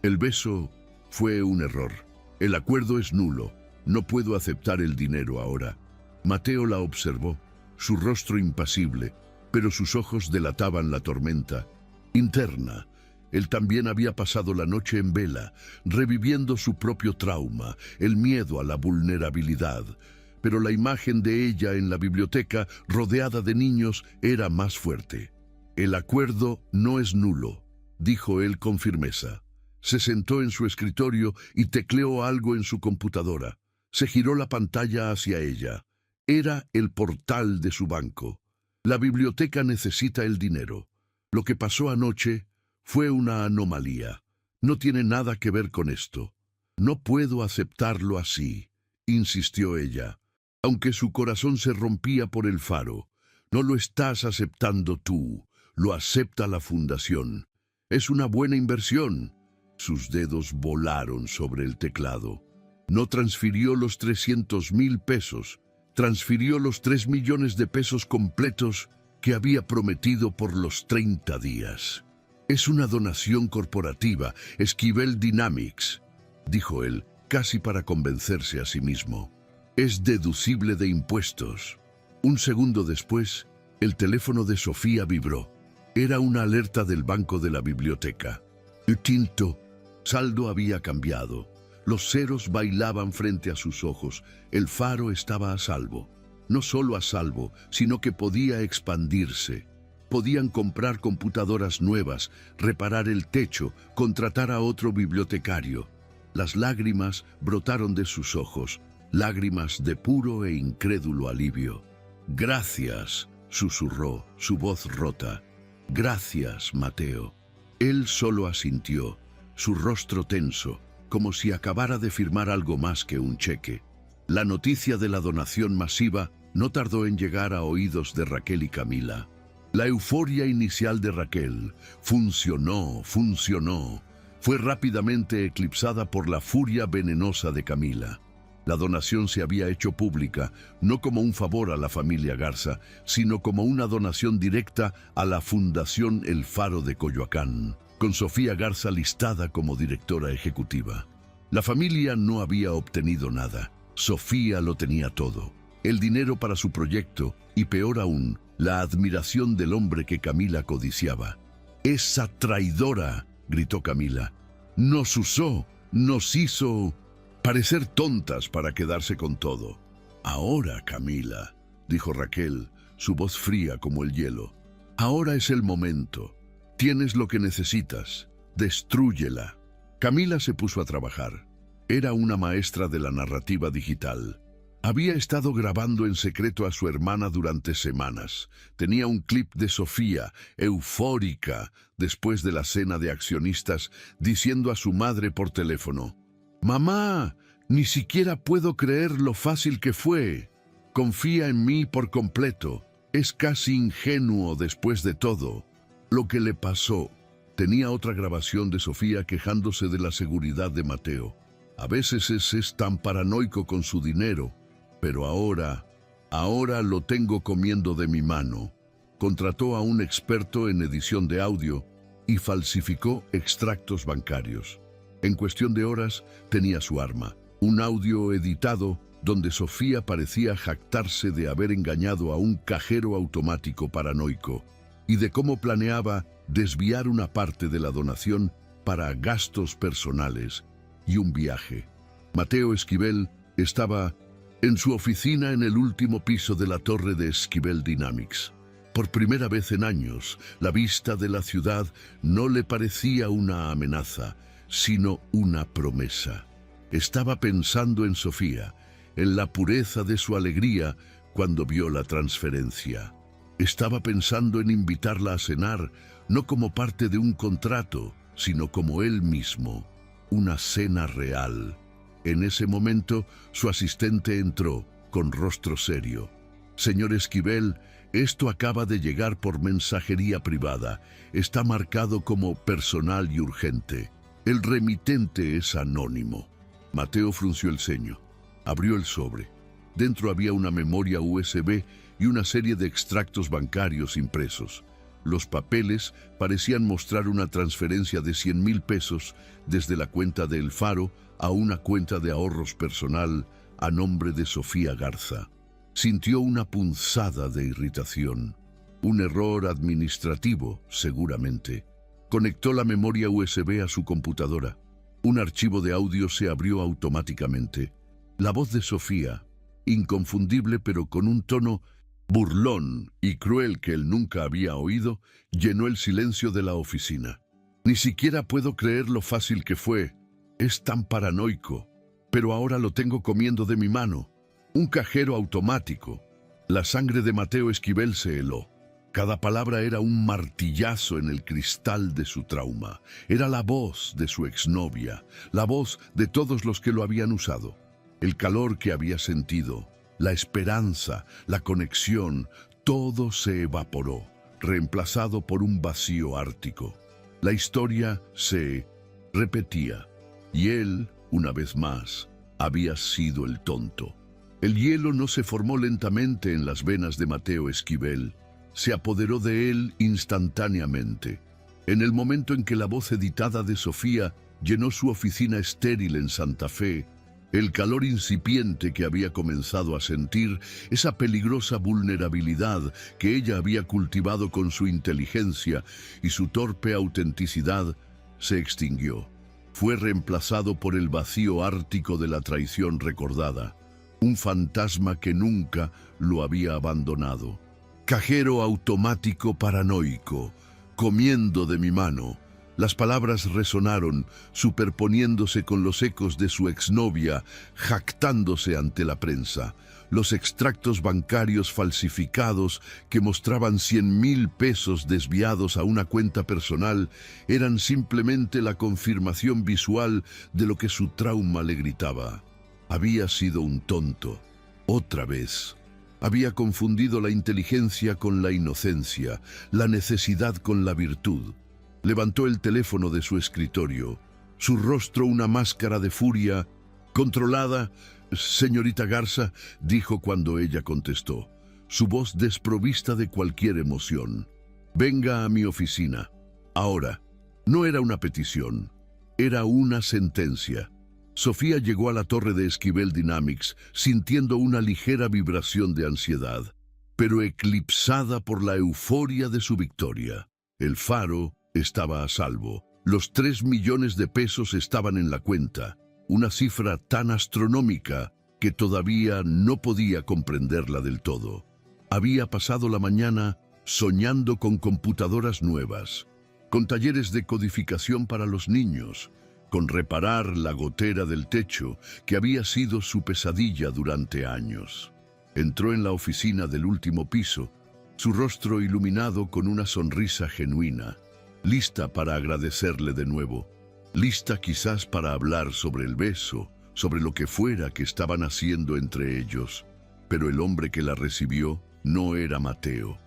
Speaker 1: El beso fue un error. El acuerdo es nulo. No puedo aceptar el dinero ahora». Mateo la observó, su rostro impasible, pero sus ojos delataban la tormenta interna. Él también había pasado la noche en vela, reviviendo su propio trauma, el miedo a la vulnerabilidad. Pero la imagen de ella en la biblioteca, rodeada de niños, era más fuerte. «El acuerdo no es nulo», dijo él con firmeza. Se sentó en su escritorio y tecleó algo en su computadora. Se giró la pantalla hacia ella. Era el portal de su banco. La biblioteca necesita el dinero. Lo que pasó anoche fue una anomalía. No tiene nada que ver con esto. «No puedo aceptarlo así», insistió ella. Aunque su corazón se rompía por el faro. «No lo estás aceptando tú, lo acepta la fundación. Es una buena inversión». Sus dedos volaron sobre el teclado. No transfirió los 300,000 pesos. Transfirió los 3 millones de pesos completos que había prometido por los 30 días. «Es una donación corporativa, Esquivel Dynamics», dijo él, casi para convencerse a sí mismo. «Es deducible de impuestos». Un segundo después, el teléfono de Sofía vibró. Era una alerta del banco de la biblioteca. El tinto saldo había cambiado. Los ceros bailaban frente a sus ojos. El faro estaba a salvo. No solo a salvo, sino que podía expandirse. Podían comprar computadoras nuevas, reparar el techo, contratar a otro bibliotecario. Las lágrimas brotaron de sus ojos, lágrimas de puro e incrédulo alivio. «Gracias», susurró, su voz rota. «Gracias, Mateo». Él solo asintió, su rostro tenso, como si acabara de firmar algo más que un cheque. La noticia de la donación masiva no tardó en llegar a oídos de Raquel y Camila. La euforia inicial de Raquel funcionó, fue rápidamente eclipsada por la furia venenosa de Camila. La donación se había hecho pública, no como un favor a la familia Garza, sino como una donación directa a la Fundación El Faro de Coyoacán, con Sofía Garza listada como directora ejecutiva. La familia no había obtenido nada. Sofía lo tenía todo. El dinero para su proyecto y, peor aún, la admiración del hombre que Camila codiciaba. «Esa traidora», gritó Camila, «nos usó, nos hizo parecer tontas para quedarse con todo». «Ahora, Camila», dijo Raquel, su voz fría como el hielo, «ahora es el momento. Tienes lo que necesitas. Destrúyela». Camila se puso a trabajar. Era una maestra de la narrativa digital. Había estado grabando en secreto a su hermana durante semanas. Tenía un clip de Sofía, eufórica, después de la cena de accionistas, diciendo a su madre por teléfono: «Mamá, ni siquiera puedo creer lo fácil que fue. Confía en mí por completo. Es casi ingenuo después de todo lo que le pasó». Tenía otra grabación de Sofía quejándose de la seguridad de Mateo. «A veces es tan paranoico con su dinero, pero ahora lo tengo comiendo de mi mano». Contrató a un experto en edición de audio y falsificó extractos bancarios. En cuestión de horas tenía su arma, un audio editado donde Sofía parecía jactarse de haber engañado a un cajero automático paranoico y de cómo planeaba desviar una parte de la donación para gastos personales y un viaje. Mateo Esquivel estaba en su oficina en el último piso de la torre de Esquivel Dynamics. Por primera vez en años, la vista de la ciudad no le parecía una amenaza, sino una promesa. Estaba pensando en Sofía, en la pureza de su alegría cuando vio la transferencia. Estaba pensando en invitarla a cenar, no como parte de un contrato, sino como él mismo, una cena real. En ese momento, su asistente entró, con rostro serio. «Señor Esquivel, Esto acaba de llegar por mensajería privada. Está marcado como personal y urgente. El remitente es anónimo. Mateo frunció el ceño. Abrió el sobre. Dentro había una memoria USB y una serie de extractos bancarios impresos. Los papeles parecían mostrar una transferencia de 100,000 pesos desde la cuenta de El Faro a una cuenta de ahorros personal a nombre de Sofía Garza. Sintió una punzada de irritación. Un error administrativo, seguramente. Conectó la memoria USB a su computadora. Un archivo de audio se abrió automáticamente. La voz de Sofía, inconfundible pero con un tono burlón y cruel que él nunca había oído, llenó el silencio de la oficina. Ni siquiera puedo creer lo fácil que fue. Es tan paranoico. Pero ahora lo tengo comiendo de mi mano. Un cajero automático. La sangre de Mateo Esquivel se heló. Cada palabra era un martillazo en el cristal de su trauma. Era la voz de su exnovia, la voz de todos los que lo habían usado. El calor que había sentido, la esperanza, la conexión, todo se evaporó, reemplazado por un vacío ártico. La historia se repetía, y él, una vez más, había sido el tonto. El hielo no se formó lentamente en las venas de Mateo Esquivel. Se apoderó de él instantáneamente. En el momento en que la voz editada de Sofía llenó su oficina estéril en Santa Fe, el calor incipiente que había comenzado a sentir, esa peligrosa vulnerabilidad que ella había cultivado con su inteligencia y su torpe autenticidad, se extinguió. Fue reemplazado por el vacío ártico de la traición recordada, un fantasma que nunca lo había abandonado. Cajero automático paranoico, comiendo de mi mano. Las palabras resonaron, superponiéndose con los ecos de su exnovia, jactándose ante la prensa. Los extractos bancarios falsificados que mostraban 100,000 pesos desviados a una cuenta personal eran simplemente la confirmación visual de lo que su trauma le gritaba. Había sido un tonto, otra vez. Había confundido la inteligencia con la inocencia, la necesidad con la virtud. Levantó el teléfono de su escritorio, su rostro una máscara de furia. «Controlada, señorita Garza», dijo cuando ella contestó, su voz desprovista de cualquier emoción. «Venga a mi oficina. Ahora». No era una petición, era una sentencia. Sofía llegó a la torre de Esquivel Dynamics sintiendo una ligera vibración de ansiedad, pero eclipsada por la euforia de su victoria. El Faro estaba a salvo. Los 3 millones de pesos estaban en la cuenta, una cifra tan astronómica que todavía no podía comprenderla del todo. Había pasado la mañana soñando con computadoras nuevas, con talleres de codificación para los niños, con reparar la gotera del techo que había sido su pesadilla durante años. Entró en la oficina del último piso, su rostro iluminado con una sonrisa genuina, lista para agradecerle de nuevo, lista quizás para hablar sobre el beso, sobre lo que fuera que estaban haciendo entre ellos. Pero el hombre que la recibió no era Mateo,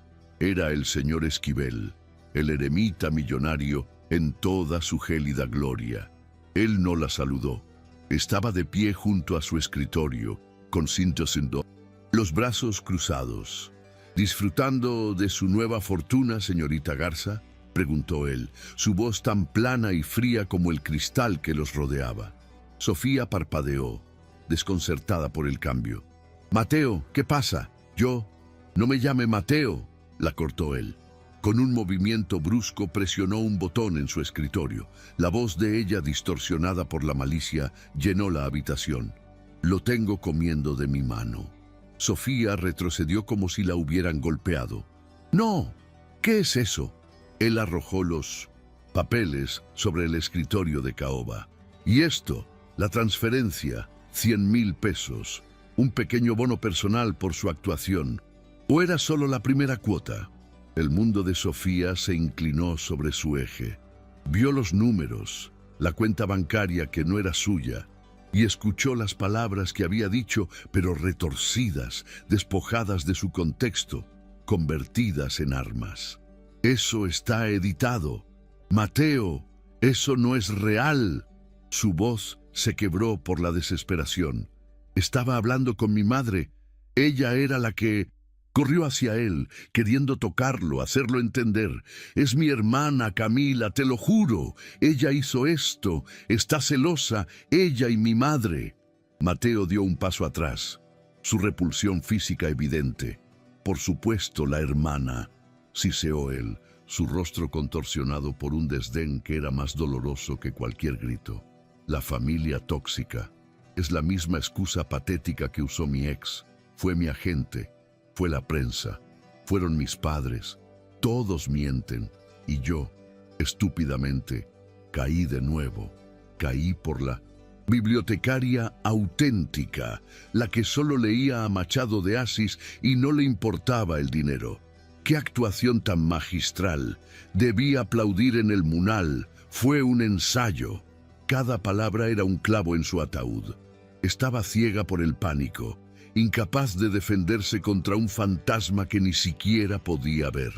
Speaker 1: era el señor Esquivel, el eremita millonario en toda su gélida gloria. Él no la saludó. Estaba de pie junto a su escritorio, con cintos en dos, los brazos cruzados. «¿Disfrutando de su nueva fortuna, señorita Garza?», preguntó él, su voz tan plana y fría como el cristal que los rodeaba. Sofía parpadeó, desconcertada por el cambio. «Mateo, ¿qué pasa?» «Yo, no me llame Mateo», la cortó él. Con un movimiento brusco presionó un botón en su escritorio. La voz de ella, distorsionada por la malicia, llenó la habitación. «Lo tengo comiendo de mi mano». Sofía retrocedió como si la hubieran golpeado. «No, ¿qué es eso?». Él arrojó los papeles sobre el escritorio de caoba. «Y esto, la transferencia, 100,000 pesos, un pequeño bono personal por su actuación. ¿O era solo la primera cuota?». El mundo de Sofía se inclinó sobre su eje. Vio los números, la cuenta bancaria que no era suya, y escuchó las palabras que había dicho, pero retorcidas, despojadas de su contexto. convertidas en armas. Eso está editado. Mateo, eso no es real. Su voz se quebró por la desesperación. Estaba hablando con mi madre. Ella era la que... Corrió hacia él, queriendo tocarlo, hacerlo entender. Es mi hermana Camila, te lo juro. Ella hizo esto. Está celosa, ella y mi madre. Mateo dio un paso atrás, su repulsión física evidente. Por supuesto, la hermana, siseó él, su rostro contorsionado por un desdén que era más doloroso que cualquier grito. La familia tóxica. Es la misma excusa patética que usó mi ex. Fue mi agente. Fue la prensa, fueron mis padres, todos mienten, y yo, estúpidamente, caí de nuevo, caí por la bibliotecaria auténtica, la que solo leía a Machado de Assis y no le importaba el dinero. ¡Qué actuación tan magistral! Debí aplaudir en el Munal, fue un ensayo. Cada palabra era un clavo en su ataúd. Estaba ciega por el pánico, incapaz de defenderse contra un fantasma que ni siquiera podía ver.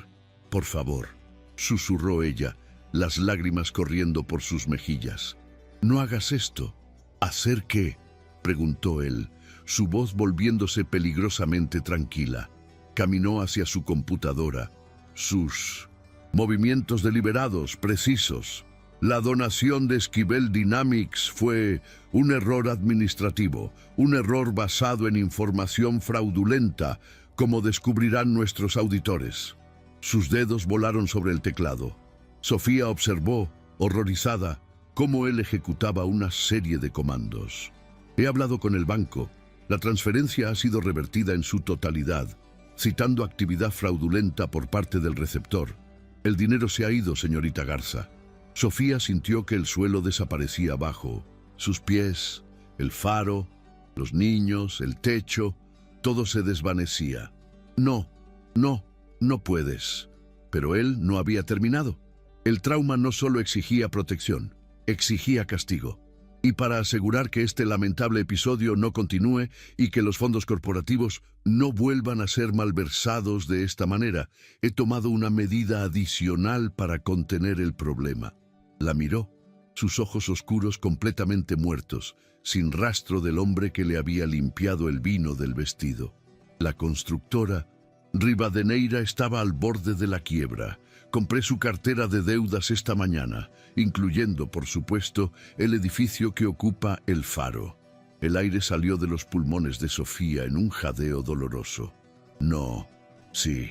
Speaker 1: «Por favor», susurró ella, las lágrimas corriendo por sus mejillas. «No hagas esto». «¿Hacer qué?», preguntó él, su voz volviéndose peligrosamente tranquila. Caminó hacia su computadora. Sus movimientos deliberados, precisos. La donación de Esquivel Dynamics fue un error administrativo, un error basado en información fraudulenta, como descubrirán nuestros auditores. Sus dedos volaron sobre el teclado. Sofía observó, horrorizada, cómo él ejecutaba una serie de comandos. «He hablado con el banco. La transferencia ha sido revertida en su totalidad, citando actividad fraudulenta por parte del receptor. El dinero se ha ido, señorita Garza». Sofía sintió que el suelo desaparecía abajo. Sus pies, el faro, los niños, el techo, todo se desvanecía. «No, no puedes». Pero él no había terminado. El trauma no solo exigía protección, exigía castigo. Y para asegurar que este lamentable episodio no continúe y que los fondos corporativos no vuelvan a ser malversados de esta manera, he tomado una medida adicional para contener el problema. La miró, sus ojos oscuros completamente muertos, sin rastro del hombre que le había limpiado el vino del vestido. La constructora Rivadeneira estaba al borde de la quiebra. Compré su cartera de deudas esta mañana, incluyendo, por supuesto, el edificio que ocupa el faro. El aire salió de los pulmones de Sofía en un jadeo doloroso. No, sí,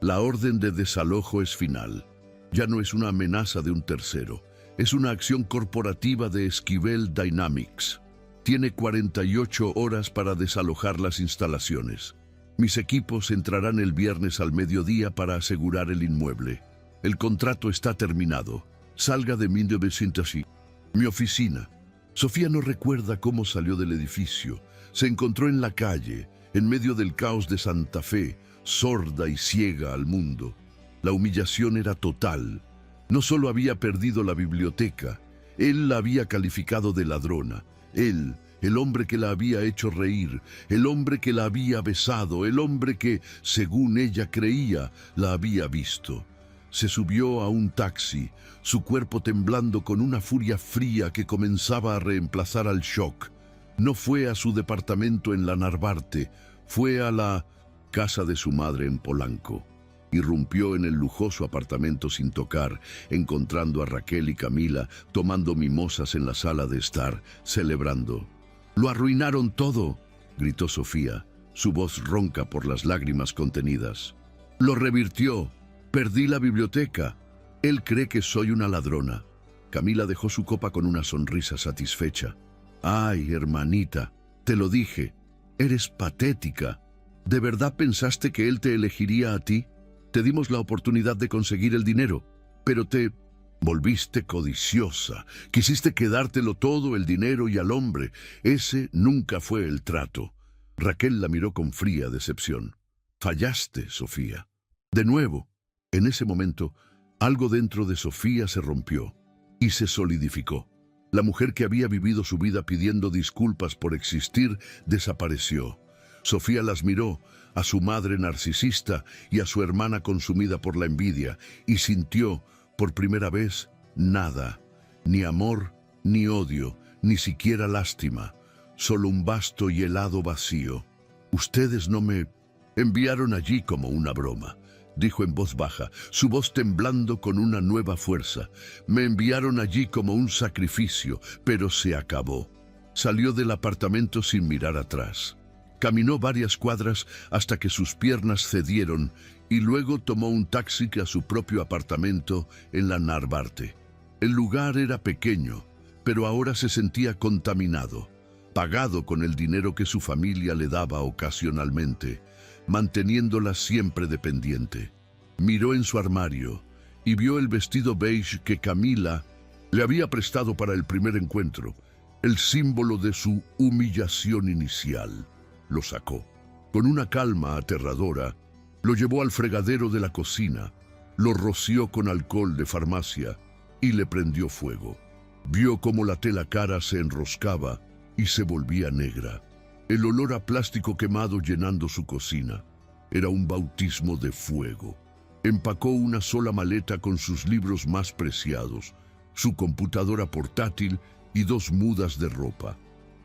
Speaker 1: la orden de desalojo es final. Ya no es una amenaza de un tercero, es una acción corporativa de Esquivel Dynamics. Tiene 48 horas para desalojar las instalaciones. Mis equipos entrarán el viernes al mediodía para asegurar el inmueble. El contrato está terminado. Salga de 1900. Mi oficina. Sofía no recuerda cómo salió del edificio. Se encontró en la calle, en medio del caos de Santa Fe, sorda y ciega al mundo. La humillación era total. No solo había perdido la biblioteca, él la había calificado de ladrona. Él, el hombre que la había hecho reír, el hombre que la había besado, el hombre que, según ella creía, la había visto. Se subió a un taxi, su cuerpo temblando con una furia fría que comenzaba a reemplazar al shock. No fue a su departamento en la Narvarte, fue a la casa de su madre en Polanco. Irrumpió en el lujoso apartamento sin tocar, encontrando a Raquel y Camila tomando mimosas en la sala de estar, celebrando. «¡Lo arruinaron todo!», gritó Sofía, su voz ronca por las lágrimas contenidas. «Lo revirtió. Perdí la biblioteca. Él cree que soy una ladrona». Camila dejó su copa con una sonrisa satisfecha. «Ay, hermanita, te lo dije. Eres patética. ¿De verdad pensaste que él te elegiría a ti? Te dimos la oportunidad de conseguir el dinero, pero te volviste codiciosa. Quisiste quedártelo todo, el dinero y al hombre. Ese nunca fue el trato». Raquel la miró con fría decepción. «Fallaste, Sofía». De nuevo. En ese momento, algo dentro de Sofía se rompió y se solidificó. La mujer que había vivido su vida pidiendo disculpas por existir desapareció. Sofía las miró, a su madre narcisista y a su hermana consumida por la envidia, y sintió, por primera vez, nada, ni amor, ni odio, ni siquiera lástima, solo un vasto y helado vacío. «Ustedes no me enviaron allí como una broma», dijo en voz baja, su voz temblando con una nueva fuerza. «Me enviaron allí como un sacrificio, pero se acabó». Salió del apartamento sin mirar atrás. Caminó varias cuadras hasta que sus piernas cedieron y luego tomó un taxi a su propio apartamento en la Narvarte. El lugar era pequeño, pero ahora se sentía contaminado, pagado con el dinero que su familia le daba ocasionalmente, manteniéndola siempre dependiente. Miró en su armario y vio el vestido beige que Camila le había prestado para el primer encuentro, el símbolo de su humillación inicial. Lo sacó. Con una calma aterradora, lo llevó al fregadero de la cocina, lo roció con alcohol de farmacia y le prendió fuego. Vio cómo la tela cara se enroscaba y se volvía negra. El olor a plástico quemado llenando su cocina. Era un bautismo de fuego. Empacó una sola maleta con sus libros más preciados, su computadora portátil y 2 mudas de ropa.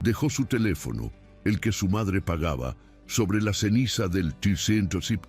Speaker 1: Dejó su teléfono, el que su madre pagaba, sobre la ceniza del T-100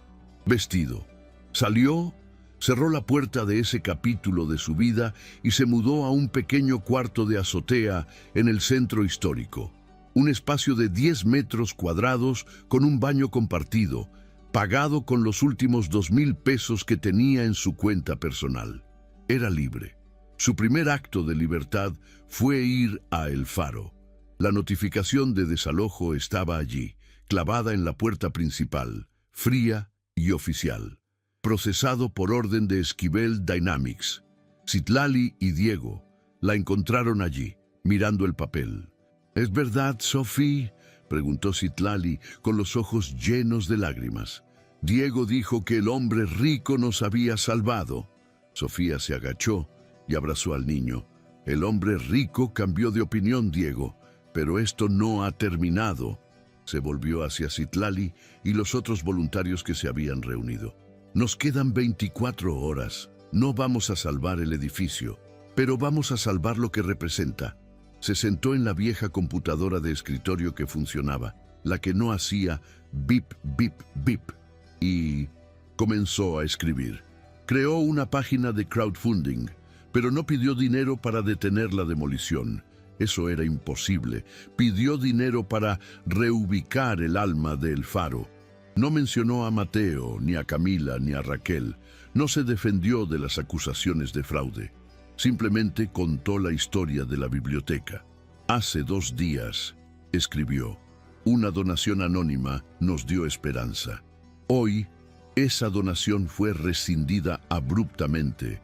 Speaker 1: vestido. Salió, cerró la puerta de ese capítulo de su vida y se mudó a un pequeño cuarto de azotea en el centro histórico. Un espacio de 10 metros cuadrados con un baño compartido, pagado con los últimos 2,000 pesos que tenía en su cuenta personal. Era libre. Su primer acto de libertad fue ir a El Faro. La notificación de desalojo estaba allí, clavada en la puerta principal, fría y oficial. Procesado por orden de Esquivel Dynamics. Citlali y Diego la encontraron allí, mirando el papel. «¿Es verdad, Sophie?», preguntó Citlali con los ojos llenos de lágrimas. Diego dijo que el hombre rico nos había salvado. Sofía se agachó y abrazó al niño. «El hombre rico cambió de opinión, Diego, pero esto no ha terminado». Se volvió hacia Citlali y los otros voluntarios que se habían reunido. «Nos quedan 24 horas. No vamos a salvar el edificio, pero vamos a salvar lo que representa». Se sentó en la vieja computadora de escritorio que funcionaba, la que no hacía bip, bip, bip, y comenzó a escribir. Creó una página de crowdfunding, pero no pidió dinero para detener la demolición. Eso era imposible. Pidió dinero para reubicar el alma de El Faro. No mencionó a Mateo, ni a Camila, ni a Raquel. No se defendió de las acusaciones de fraude. Simplemente contó la historia de la biblioteca. «Hace 2 días», escribió, «una donación anónima nos dio esperanza. Hoy, esa donación fue rescindida abruptamente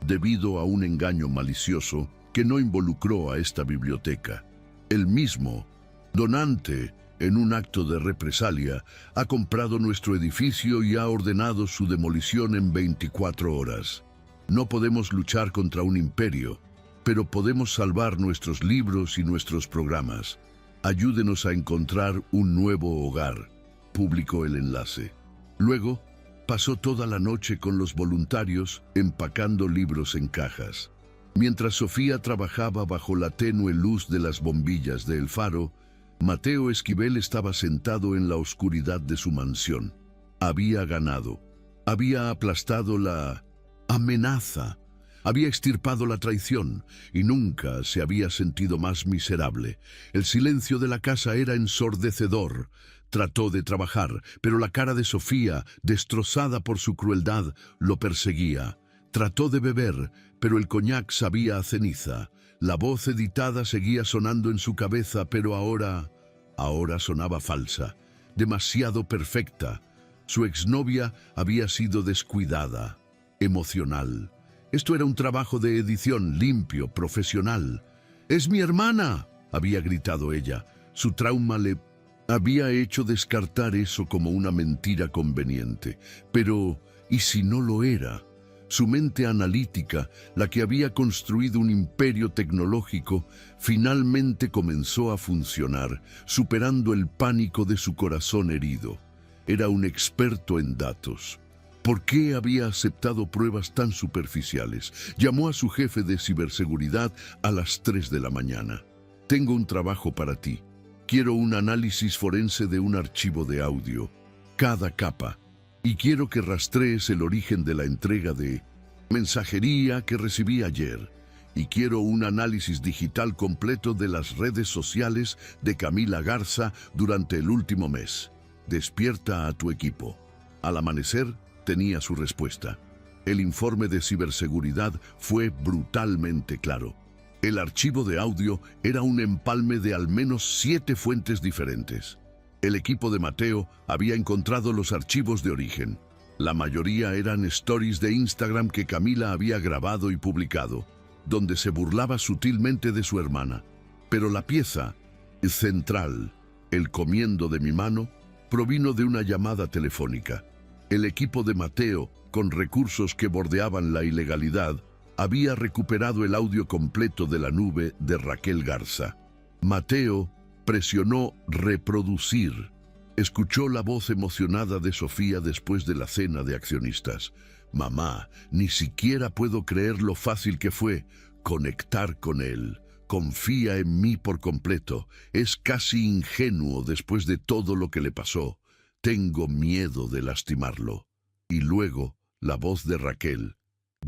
Speaker 1: debido a un engaño malicioso que no involucró a esta biblioteca. El mismo donante, en un acto de represalia, ha comprado nuestro edificio y ha ordenado su demolición en 24 horas. No podemos luchar contra un imperio, pero podemos salvar nuestros libros y nuestros programas. Ayúdenos a encontrar un nuevo hogar», publicó el enlace. Luego, pasó toda la noche con los voluntarios empacando libros en cajas. Mientras Sofía trabajaba bajo la tenue luz de las bombillas de El Faro, Mateo Esquivel estaba sentado en la oscuridad de su mansión. Había ganado. Había aplastado la amenaza. Había extirpado la traición y nunca se había sentido más miserable. El silencio de la casa era ensordecedor. Trató de trabajar, pero la cara de Sofía, destrozada por su crueldad, lo perseguía. Trató de beber, pero el coñac sabía a ceniza. La voz editada seguía sonando en su cabeza, pero ahora sonaba falsa, demasiado perfecta. Su exnovia había sido descuidada, emocional. Esto era un trabajo de edición limpio, profesional. «¡Es mi hermana!», había gritado ella. Su trauma le había hecho descartar eso como una mentira conveniente. Pero, ¿y si no lo era? Su mente analítica, la que había construido un imperio tecnológico, finalmente comenzó a funcionar, superando el pánico de su corazón herido. era un experto en datos. ¿Por qué había aceptado pruebas tan superficiales? Llamó a su jefe de ciberseguridad a las 3 de la mañana. Tengo un trabajo para ti. Quiero un análisis forense de un archivo de audio, cada capa, y quiero que rastrees el origen de la entrega de mensajería que recibí ayer. Y quiero un análisis digital completo de las redes sociales de Camila Garza durante el último mes. Despierta a tu equipo. Al amanecer, tenía su respuesta. El informe de ciberseguridad fue brutalmente claro. El archivo de audio era un empalme de al menos 7 fuentes diferentes. El equipo de Mateo había encontrado los archivos de origen. La mayoría eran stories de Instagram que Camila había grabado y publicado, donde se burlaba sutilmente de su hermana. Pero la pieza central, el comiendo de mi mano, provino de una llamada telefónica. El equipo de Mateo, con recursos que bordeaban la ilegalidad, había recuperado el audio completo de la nube de Raquel Garza. Mateo presionó reproducir. Escuchó la voz emocionada de Sofía después de la cena de accionistas. Mamá, ni siquiera puedo creer lo fácil que fue conectar con él. Confía en mí por completo. Es casi ingenuo después de todo lo que le pasó. Tengo miedo de lastimarlo. Y luego, la voz de Raquel.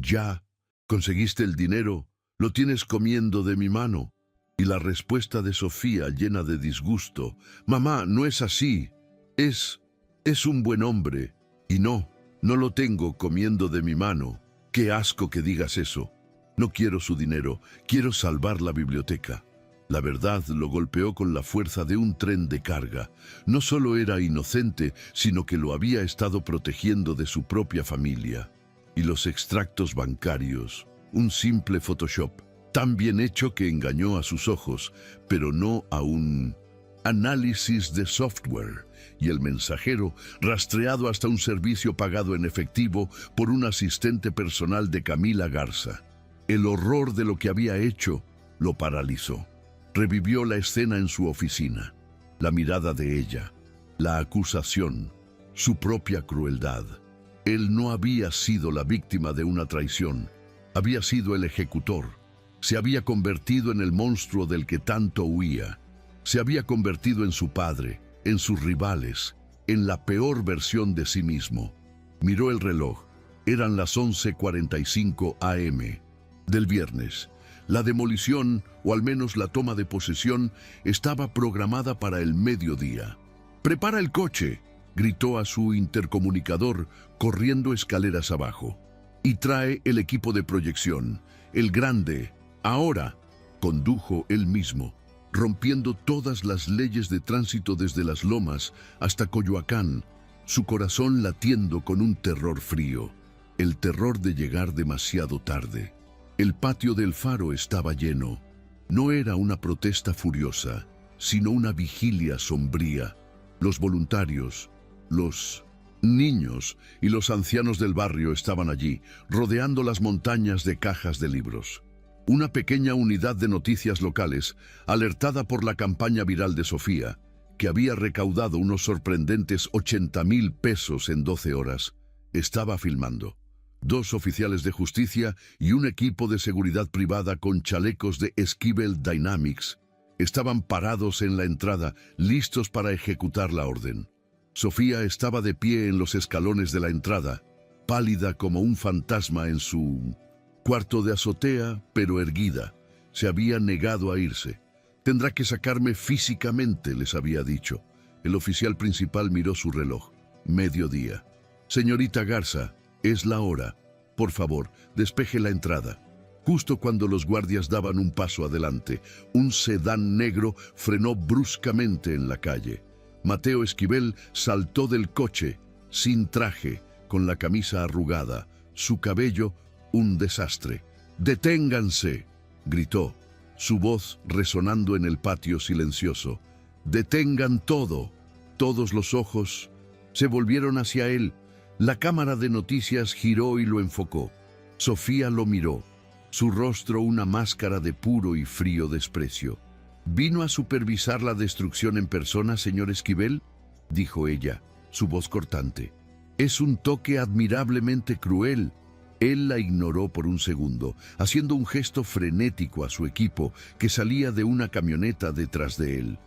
Speaker 1: Ya, conseguiste el dinero, lo tienes comiendo de mi mano. Y la respuesta de Sofía llena de disgusto. Mamá, no es así. Es un buen hombre. Y no lo tengo comiendo de mi mano. Qué asco que digas eso. No quiero su dinero, quiero salvar la biblioteca. La verdad lo golpeó con la fuerza de un tren de carga. No solo era inocente, sino que lo había estado protegiendo de su propia familia. Y los extractos bancarios, un simple Photoshop, tan bien hecho que engañó a sus ojos, pero no a un análisis de software. Y el mensajero, rastreado hasta un servicio pagado en efectivo por un asistente personal de Camila Garza. El horror de lo que había hecho lo paralizó. Revivió la escena en su oficina, la mirada de ella, la acusación, su propia crueldad. Él no había sido la víctima de una traición, había sido el ejecutor. Se había convertido en el monstruo del que tanto huía. Se había convertido en su padre, en sus rivales, en la peor versión de sí mismo. Miró el reloj. Eran las 11:45 a.m. del viernes. La demolición, o al menos la toma de posesión, estaba programada para el mediodía. «¡Prepara el coche!», gritó a su intercomunicador, corriendo escaleras abajo. «Y trae el equipo de proyección, el grande, ahora», condujo él mismo, rompiendo todas las leyes de tránsito desde Las Lomas hasta Coyoacán, su corazón latiendo con un terror frío, el terror de llegar demasiado tarde. El patio del Faro estaba lleno. No era una protesta furiosa, sino una vigilia sombría. Los voluntarios, los niños y los ancianos del barrio estaban allí, rodeando las montañas de cajas de libros. Una pequeña unidad de noticias locales, alertada por la campaña viral de Sofía, que había recaudado unos sorprendentes 80,000 pesos en 12 horas, estaba filmando. 2 oficiales de justicia y un equipo de seguridad privada con chalecos de Esquivel Dynamics estaban parados en la entrada, listos para ejecutar la orden. Sofía estaba de pie en los escalones de la entrada, pálida como un fantasma en su cuarto de azotea, pero erguida. Se había negado a irse. «Tendrá que sacarme físicamente», les había dicho. El oficial principal miró su reloj. Mediodía. «Señorita Garza, es la hora. Por favor, despeje la entrada». Justo cuando los guardias daban un paso adelante, un sedán negro frenó bruscamente en la calle. Mateo Esquivel saltó del coche, sin traje, con la camisa arrugada, su cabello un desastre. «¡Deténganse!», gritó, su voz resonando en el patio silencioso. «¡Detengan todo!». Todos los ojos se volvieron hacia él. La cámara de noticias giró y lo enfocó. Sofía lo miró, su rostro una máscara de puro y frío desprecio. «¿Vino a supervisar la destrucción en persona, señor Esquivel?», dijo ella, su voz cortante. «Es un toque admirablemente cruel». Él la ignoró por un segundo, haciendo un gesto frenético a su equipo, que salía de una camioneta detrás de él.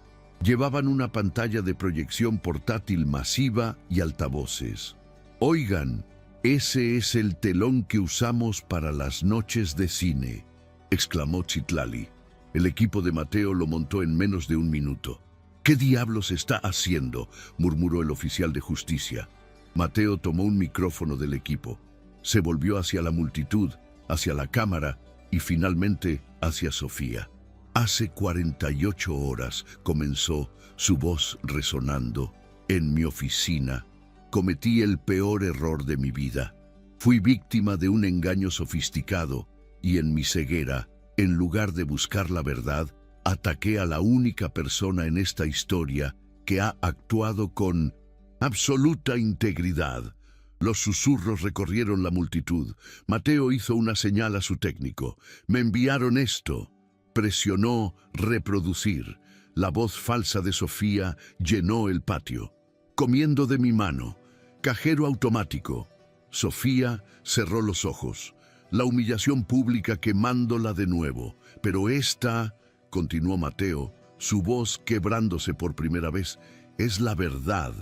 Speaker 1: Llevaban una pantalla de proyección portátil masiva y altavoces. «Oigan, ese es el telón que usamos para las noches de cine», exclamó Citlali. El equipo de Mateo lo montó en menos de un minuto. «¿Qué diablos está haciendo?», murmuró el oficial de justicia. Mateo tomó un micrófono del equipo. Se volvió hacia la multitud, hacia la cámara y finalmente hacia Sofía. «Hace 48 horas», comenzó, su voz resonando, «en mi oficina, cometí el peor error de mi vida. Fui víctima de un engaño sofisticado y en mi ceguera, en lugar de buscar la verdad, ataqué a la única persona en esta historia que ha actuado con absoluta integridad». Los susurros recorrieron la multitud. Mateo hizo una señal a su técnico. «Me enviaron esto». Presionó reproducir. La voz falsa de Sofía llenó el patio. «Comiendo de mi mano. Cajero automático». Sofía cerró los ojos. La humillación pública quemándola de nuevo. «Pero esta», continuó Mateo, su voz quebrándose por primera vez, «es la verdad».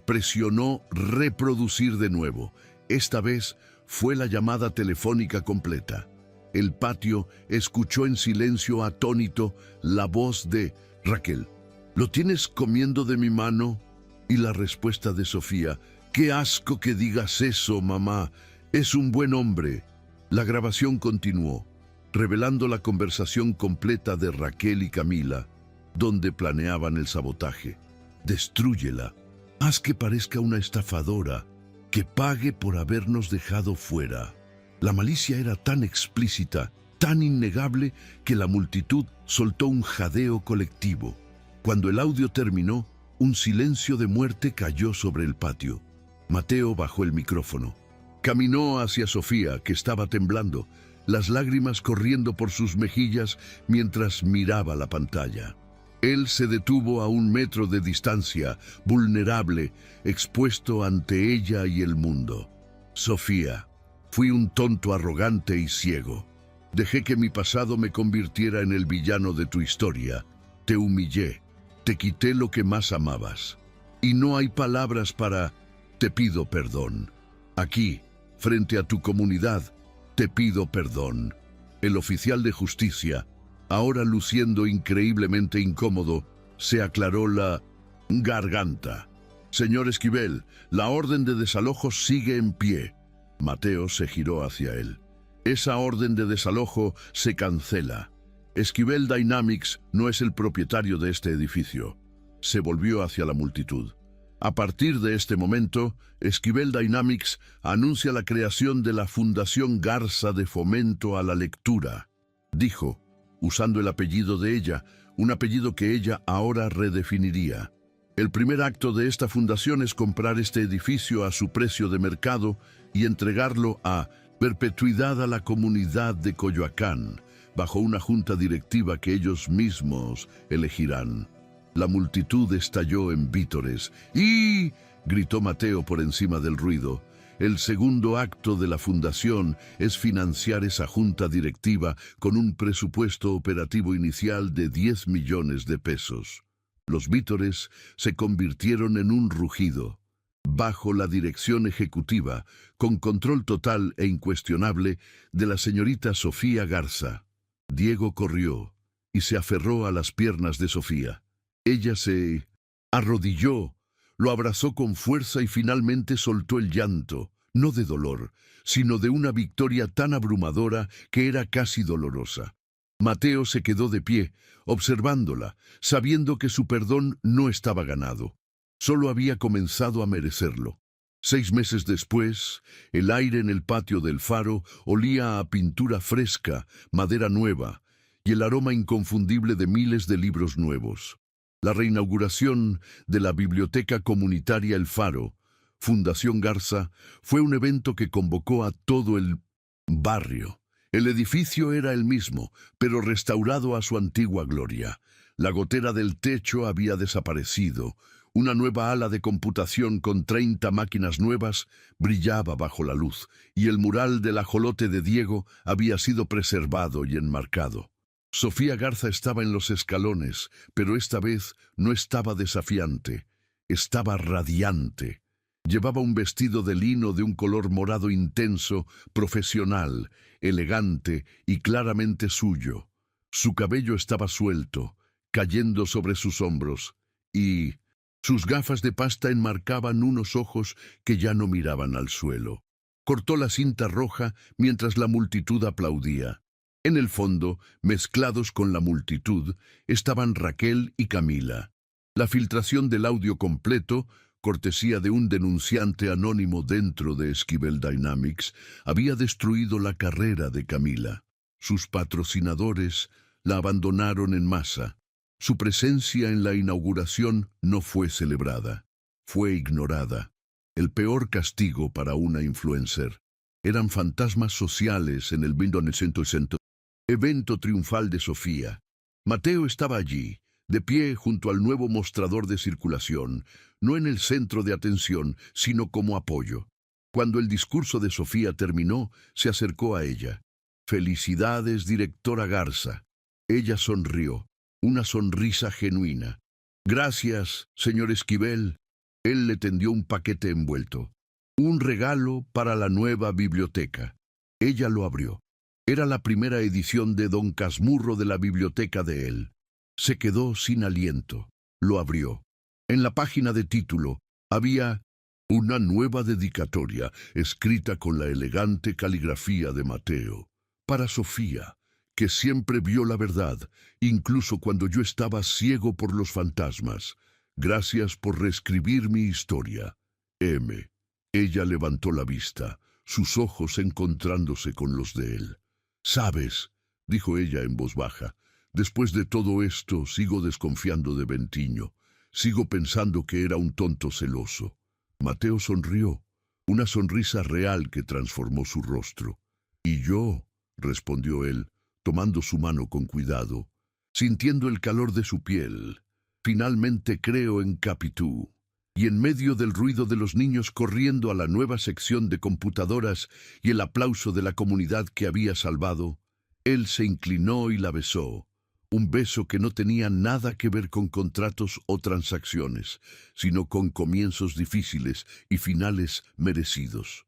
Speaker 1: Presionó reproducir de nuevo. Esta vez fue la llamada telefónica completa. El patio escuchó en silencio atónito la voz de Raquel. «¿Lo tienes comiendo de mi mano?» Y la respuesta de Sofía: «Qué asco que digas eso, mamá. Es un buen hombre». La grabación continuó, revelando la conversación completa de Raquel y Camila, donde planeaban el sabotaje. «Destrúyela. Haz que parezca una estafadora, que pague por habernos dejado fuera». La malicia era tan explícita, tan innegable, que la multitud soltó un jadeo colectivo. Cuando el audio terminó, un silencio de muerte cayó sobre el patio. Mateo bajó el micrófono. Caminó hacia Sofía, que estaba temblando, las lágrimas corriendo por sus mejillas mientras miraba la pantalla. Él se detuvo a 1 metro de distancia, vulnerable, expuesto ante ella y el mundo. «Sofía, fui un tonto arrogante y ciego. Dejé que mi pasado me convirtiera en el villano de tu historia. Te humillé, te quité lo que más amabas. Y no hay palabras para te pido perdón. Aquí, frente a tu comunidad, te pido perdón». El oficial de justicia, ahora luciendo increíblemente incómodo, se aclaró la garganta. «Señor Esquivel, la orden de desalojo sigue en pie». Mateo se giró hacia él. «Esa orden de desalojo se cancela. Esquivel Dynamics no es el propietario de este edificio». Se volvió hacia la multitud. «A partir de este momento, Esquivel Dynamics anuncia la creación de la Fundación Garza de Fomento a la Lectura», dijo, usando el apellido de ella, un apellido que ella ahora redefiniría. «El primer acto de esta fundación es comprar este edificio a su precio de mercado y entregarlo a perpetuidad a la comunidad de Coyoacán, bajo una junta directiva que ellos mismos elegirán». La multitud estalló en vítores. «¡Y!», gritó Mateo por encima del ruido. «El segundo acto de la fundación es financiar esa junta directiva con un presupuesto operativo inicial de 10 millones de pesos». Los vítores se convirtieron en un rugido. Bajo la dirección ejecutiva, con control total e incuestionable, de la señorita Sofía Garza, Diego corrió y se aferró a las piernas de Sofía. Ella se arrodilló, lo abrazó con fuerza y finalmente soltó el llanto, no de dolor, sino de una victoria tan abrumadora que era casi dolorosa. Mateo se quedó de pie, observándola, sabiendo que su perdón no estaba ganado. Solo había comenzado a merecerlo. 6 meses después, el aire en el patio del Faro olía a pintura fresca, madera nueva y el aroma inconfundible de miles de libros nuevos. La reinauguración de la Biblioteca Comunitaria El Faro, Fundación Garza, fue un evento que convocó a todo el barrio. El edificio era el mismo, pero restaurado a su antigua gloria. La gotera del techo había desaparecido. Una nueva ala de computación con 30 máquinas nuevas brillaba bajo la luz, y el mural del ajolote de Diego había sido preservado y enmarcado. Sofía Garza estaba en los escalones, pero esta vez no estaba desafiante, estaba radiante. Llevaba un vestido de lino de un color morado intenso, profesional, elegante y claramente suyo. Su cabello estaba suelto, cayendo sobre sus hombros, y sus gafas de pasta enmarcaban unos ojos que ya no miraban al suelo. Cortó la cinta roja mientras la multitud aplaudía. En el fondo, mezclados con la multitud, estaban Raquel y Camila. La filtración del audio completo, cortesía de un denunciante anónimo dentro de Esquivel Dynamics, había destruido la carrera de Camila. Sus patrocinadores la abandonaron en masa. Su presencia en la inauguración no fue celebrada, fue ignorada. El peor castigo para una influencer. Eran fantasmas sociales en el 1960 evento triunfal de Sofía. Mateo estaba allí, de pie junto al nuevo mostrador de circulación, no en el centro de atención, sino como apoyo. Cuando el discurso de Sofía terminó, se acercó a ella. «Felicidades, directora Garza». Ella sonrió, una sonrisa genuina. «Gracias, señor Esquivel». Él le tendió un paquete envuelto. Un regalo para la nueva biblioteca. Ella lo abrió. Era la primera edición de Don Casmurro de la biblioteca de él. Se quedó sin aliento. Lo abrió. En la página de título había una nueva dedicatoria escrita con la elegante caligrafía de Mateo. Para Sofía, que siempre vio la verdad, incluso cuando yo estaba ciego por los fantasmas. Gracias por reescribir mi historia. M. Ella levantó la vista, sus ojos encontrándose con los de él. «Sabes», dijo ella en voz baja, «después de todo esto sigo desconfiando de Bentiño. Sigo pensando que era un tonto celoso». Mateo sonrió, una sonrisa real que transformó su rostro. «Y yo», respondió él, tomando su mano con cuidado, sintiendo el calor de su piel, «finalmente creo en Capitú». Y en medio del ruido de los niños corriendo a la nueva sección de computadoras y el aplauso de la comunidad que había salvado, él se inclinó y la besó. Un beso que no tenía nada que ver con contratos o transacciones, sino con comienzos difíciles y finales merecidos.